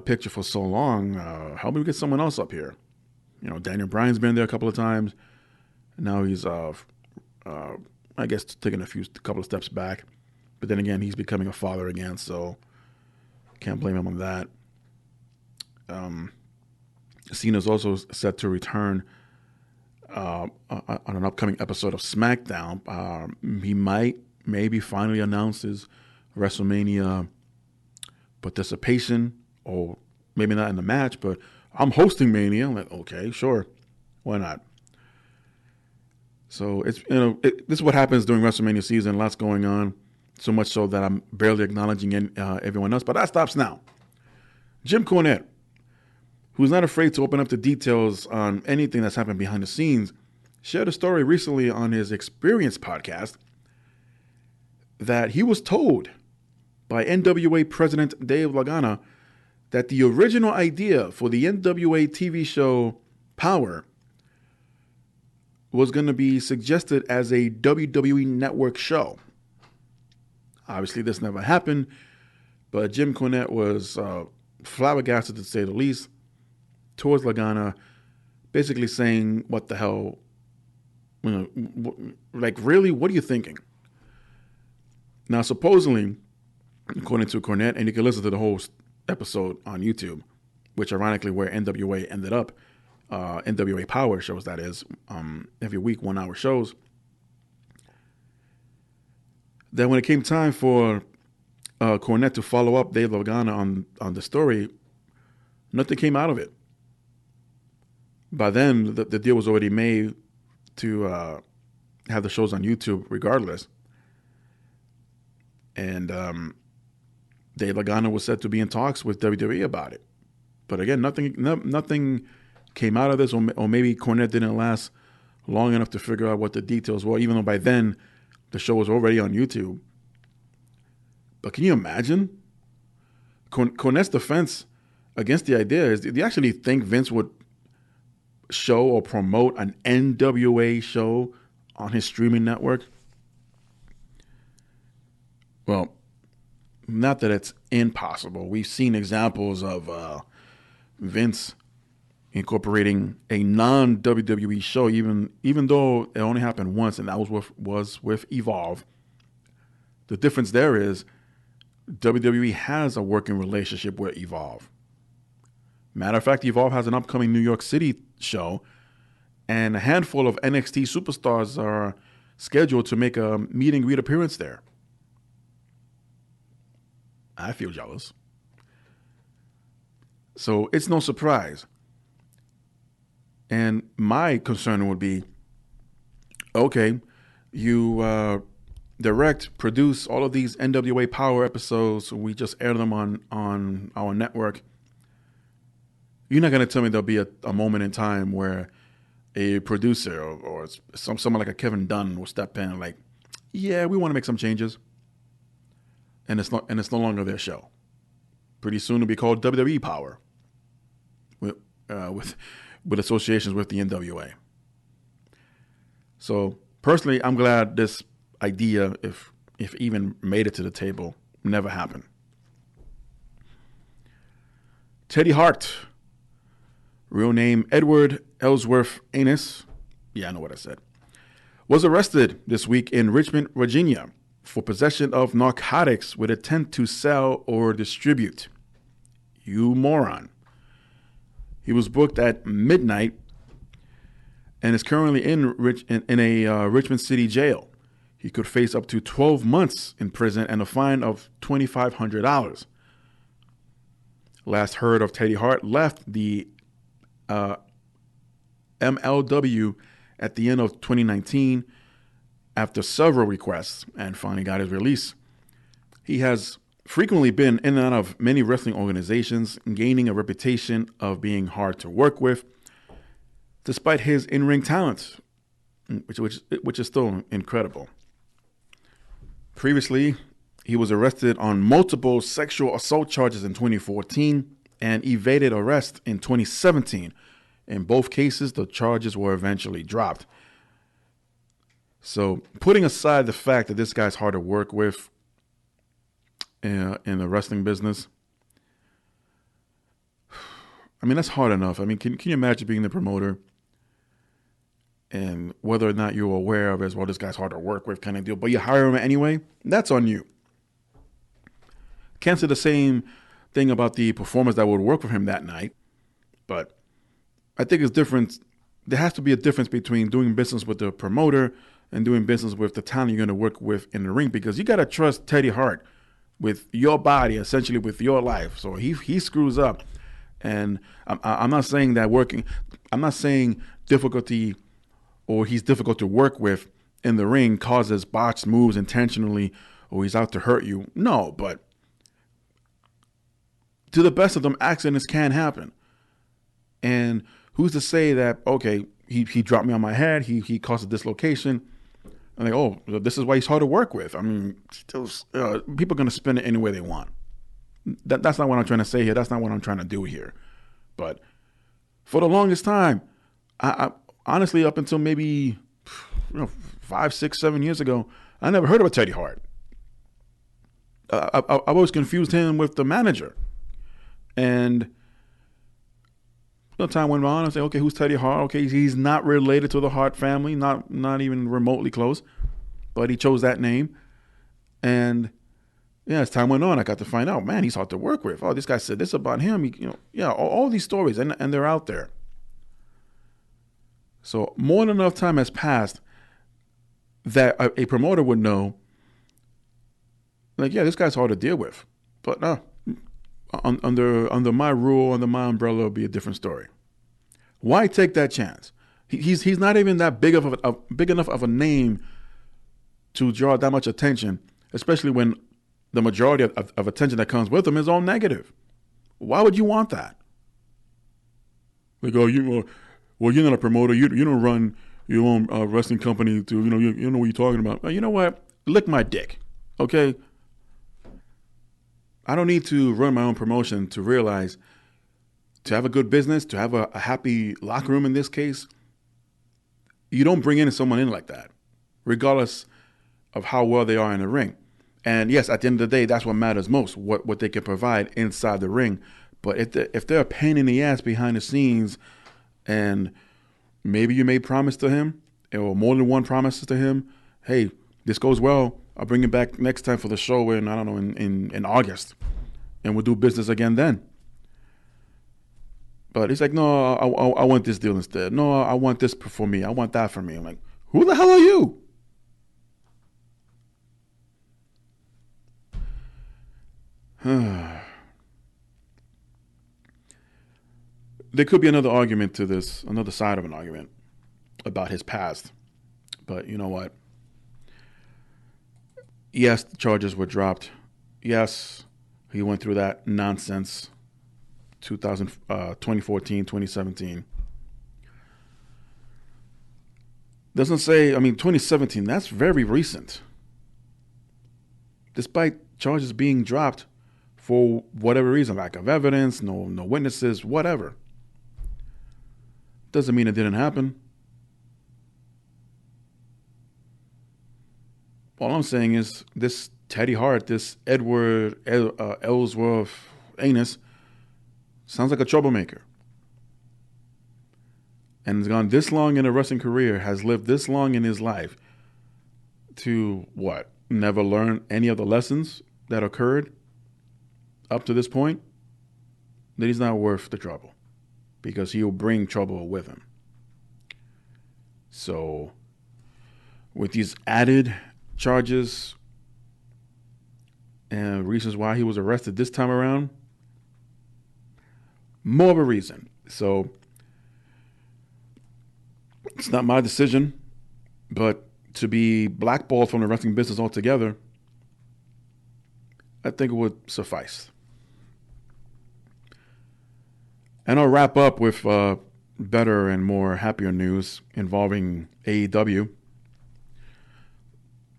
picture for so long. How about we get someone else up here? Daniel Bryan's been there a couple of times. Now he's, I guess, taking a couple of steps back. But then again, he's becoming a father again, so can't blame him on that. Cena's also set to return on an upcoming episode of SmackDown. He maybe finally announce his WrestleMania participation, or maybe not in the match, but I'm hosting Mania. I'm like, okay, sure, why not? So it's this is what happens during WrestleMania season. Lots going on, so much so that I'm barely acknowledging everyone else. But that stops now. Jim Cornette, who's not afraid to open up the details on anything that's happened behind the scenes, shared a story recently on his Experience podcast that he was told by NWA President Dave Lagana that the original idea for the NWA TV show Power was going to be suggested as a WWE Network show. Obviously, this never happened, but Jim Cornette was flabbergasted, to say the least, towards Lagana, basically saying, what the hell, like, really, what are you thinking? Now, supposedly, according to Cornette, and you can listen to the whole episode on YouTube, which ironically where NWA ended up, NWA Power shows, that is, every week, 1 hour shows, that when it came time for Cornette to follow up Dave Lagana on the story, nothing came out of it. By then, the deal was already made to have the shows on YouTube regardless. And Dave Lagana was said to be in talks with WWE about it. But again, nothing came out of this, or maybe Cornette didn't last long enough to figure out what the details were, even though by then the show was already on YouTube. But can you imagine? Cornette's defense against the idea is, do you actually think Vince would show or promote an NWA show on his streaming network? Well, not that it's impossible. We've seen examples of Vince incorporating a non-WWE show, even though it only happened once, and that was with Evolve. The difference there is WWE has a working relationship with Evolve. Matter of fact, Evolve has an upcoming New York City show, and a handful of NXT superstars are scheduled to make a meet and greet appearance there. I feel jealous. So it's no surprise. And my concern would be, okay, you direct, produce all of these NWA Power episodes. We just air them on our network. You're not going to tell me there'll be a moment in time where a producer or someone like a Kevin Dunn will step in and like, yeah, we want to make some changes. And it's no longer their show. Pretty soon it'll be called WWE Power, with associations with the NWA. So personally, I'm glad this idea, if even made it to the table, never happened. Teddy Hart, real name Edward Ellsworth Anus, yeah, I know what I said, was arrested this week in Richmond, Virginia, for possession of narcotics with intent to sell or distribute. You moron. He was booked at midnight and is currently in a Richmond City jail. He could face up to 12 months in prison and a fine of $2,500. Last heard of Teddy Hart left the MLW at the end of 2019 after several requests and finally got his release. He has frequently been in and out of many wrestling organizations, gaining a reputation of being hard to work with, despite his in-ring talent, which is still incredible. Previously, he was arrested on multiple sexual assault charges in 2014 and evaded arrest in 2017. In both cases, the charges were eventually dropped. So, putting aside the fact that this guy's hard to work with in the wrestling business, I mean, that's hard enough. I mean, can you imagine being the promoter and whether or not you're aware of it as well, this guy's hard to work with kind of deal, but you hire him anyway? That's on you. Can't say the same thing about the performers that would work with him that night, but I think it's different. There has to be a difference between doing business with the promoter and doing business with the talent you're going to work with in the ring, because you got to trust Teddy Hart with your body, essentially with your life. So he screws up. And I'm not saying that I'm not saying difficulty or he's difficult to work with in the ring causes botched moves intentionally or he's out to hurt you. No, but to the best of them, accidents can happen. And who's to say that, okay, he dropped me on my head, he caused a dislocation. I'm like, oh, this is why he's hard to work with. I mean, still, people are going to spin it any way they want. That's not what I'm trying to say here. That's not what I'm trying to do here. But for the longest time, I honestly, up until maybe 5, 6, 7 years ago, I never heard of a Teddy Hart. I always confused him with the manager. And time went on. I say, okay, who's Teddy Hart? Okay, he's not related to the Hart family, not even remotely close, but he chose that name. And yeah, as time went on, I got to find out, man, he's hard to work with. Oh, this guy said this about him. All these stories, and they're out there. So more than enough time has passed that a promoter would know, like, yeah, this guy's hard to deal with. But no, under my rule, under my umbrella, it'll be a different story. Why take that chance? He's not even that big enough of a name to draw that much attention, especially when the majority of attention that comes with him is all negative. Why would you want that? Like, oh, you're not a promoter. You don't run your own wrestling company. You know what you're talking about. You know what? Lick my dick, okay? I don't need to run my own promotion to realize, to have a good business, to have a happy locker room in this case, you don't bring someone in like that, regardless of how well they are in the ring. And yes, at the end of the day, that's what matters most, what they can provide inside the ring. But if they're a pain in the ass behind the scenes, and maybe you made promise to him, or more than one promises to him, hey, this goes well, I'll bring it back next time for the show in, I don't know, in August, and we'll do business again then. But he's like, no, I want this deal instead. No, I want this for me. I want that for me. I'm like, who the hell are you? There could be another argument to this, another side of an argument about his past. But you know what? Yes, the charges were dropped. Yes, he went through that nonsense 2014, 2017. Doesn't say, 2017, that's very recent. Despite charges being dropped for whatever reason, lack of evidence, no witnesses, whatever. Doesn't mean it didn't happen. All I'm saying is this Teddy Hart, this Edward Ellsworth Anus, sounds like a troublemaker. And has gone this long in a wrestling career, has lived this long in his life to what? Never learn any of the lessons that occurred up to this point? That he's not worth the trouble, because he'll bring trouble with him. So with these added charges and reasons why he was arrested this time around, more of a reason. So it's not my decision, but to be blackballed from the wrestling business altogether, I think it would suffice. And I'll wrap up with better and more happier news involving AEW.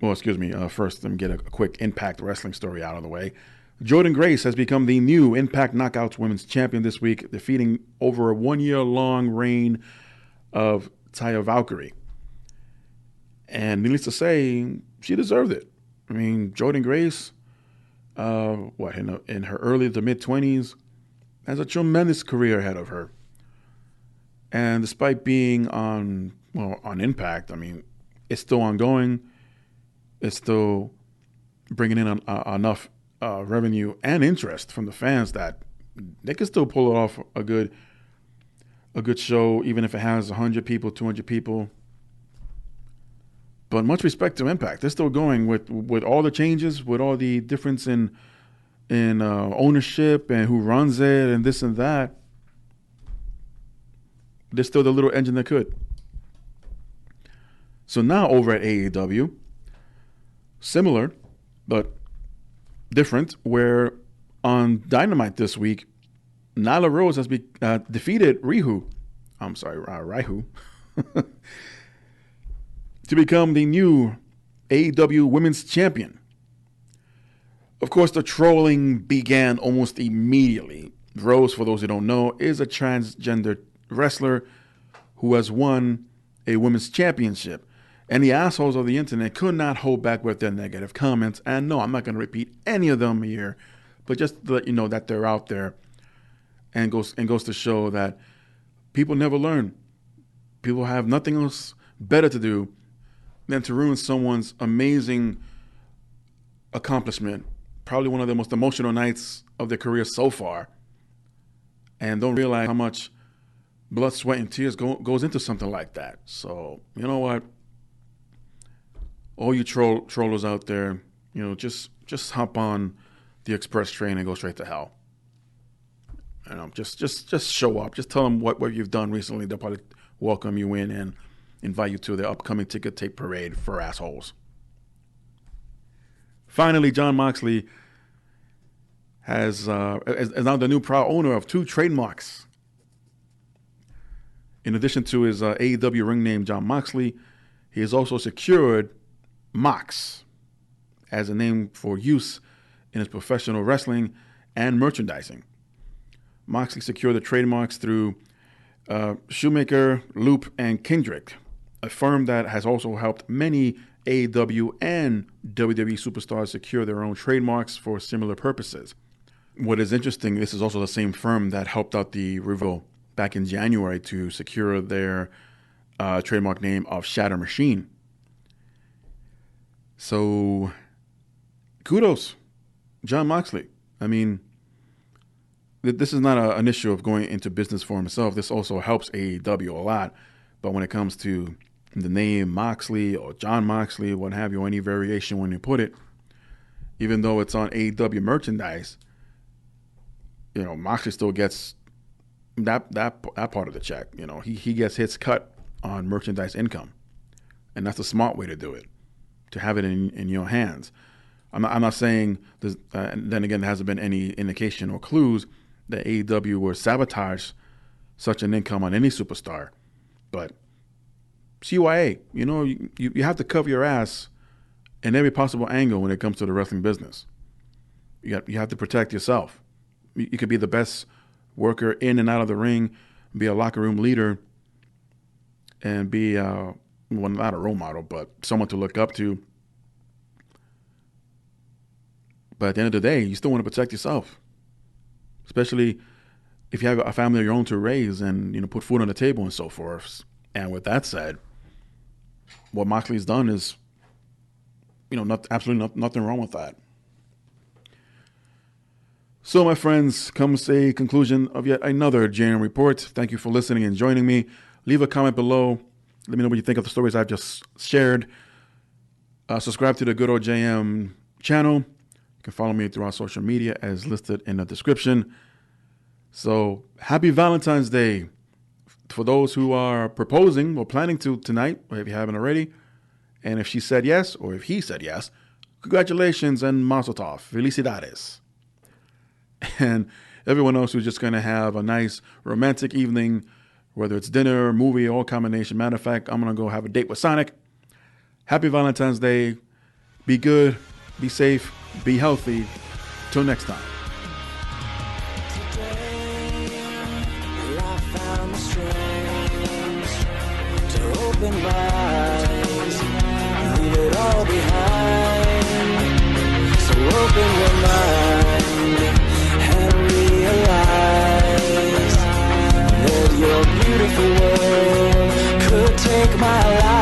Well, excuse me. First, let me get a quick Impact Wrestling story out of the way. Jordynne Grace has become the new Impact Knockouts Women's Champion this week, defeating over a 1-year-long reign of Taya Valkyrie. And needless to say, she deserved it. I mean, Jordynne Grace, in her early to mid-20s, has a tremendous career ahead of her. And despite being on Impact, I mean, it's still ongoing. It's still bringing in enough revenue and interest from the fans that they can still pull it off a good show, even if it has 100 people, 200 people. But much respect to Impact. They're still going with all the changes, with all the difference in ownership and who runs it and this and that. They're still the little engine that could. So now over at AEW, similar but different, where on Dynamite this week, Nyla Rose has defeated Raihu to become the new AEW Women's Champion. Of course, the trolling began almost immediately. Rose, for those who don't know, is a transgender wrestler who has won a women's championship. And the assholes of the internet could not hold back with their negative comments. And no, I'm not going to repeat any of them here, but just to let you know that they're out there. And goes to show that people never learn. People have nothing else better to do than to ruin someone's amazing accomplishment, probably one of the most emotional nights of their career so far, and don't realize how much blood, sweat, and tears goes into something like that. So, you know what? All you trollers out there, just hop on the express train and go straight to hell. Just show up. Just tell them what you've done recently. They'll probably welcome you in and invite you to their upcoming ticket tape parade for assholes. Finally, Jon Moxley is now the new proud owner of 2 trademarks. In addition to his AEW ring name, Jon Moxley, he has also secured Mox as a name for use in his professional wrestling and merchandising. Moxley secured the trademarks through Shoemaker, Loop, and Kendrick, a firm that has also helped many AEW and WWE superstars secure their own trademarks for similar purposes. What is interesting, this is also the same firm that helped out the Revival back in January to secure their trademark name of Shatter Machine. So, kudos, Jon Moxley. I mean, this is not an issue of going into business for himself. This also helps AEW a lot. But when it comes to the name Moxley or Jon Moxley, what have you, any variation when you put it, even though it's on AEW merchandise, Moxley still gets that part of the check. He gets his cut on merchandise income, and that's a smart way to do it, to have it in your hands. I'm not saying this, and then again, there hasn't been any indication or clues that AEW will sabotage such an income on any superstar, but CYA, you have to cover your ass in every possible angle when it comes to the wrestling business. You have to protect yourself. You could be the best worker in and out of the ring, be a locker room leader, and be not a role model, but someone to look up to. But at the end of the day, you still want to protect yourself, especially if you have a family of your own to raise and put food on the table and so forth. And with that said, what Moxley's done is, absolutely nothing wrong with that. So, my friends, comes a conclusion of yet another JM Report. Thank you for listening and joining me. Leave a comment below. Let me know what you think of the stories I've just shared. Subscribe to the Good Old JM channel. You can follow me throughout social media as listed in the description. So, happy Valentine's Day for those who are proposing or planning to tonight, or if you haven't already. And if she said yes, or if he said yes, congratulations and mazel tov. Felicidades. And everyone else who's just going to have a nice romantic evening, whether it's dinner, movie, or combination. Matter of fact, I'm going to go have a date with Sonic. Happy Valentine's Day. Be good, be safe, be healthy. Till next time. Open my eyes, leave it all behind. So open your mind and realize beautiful world could take my life.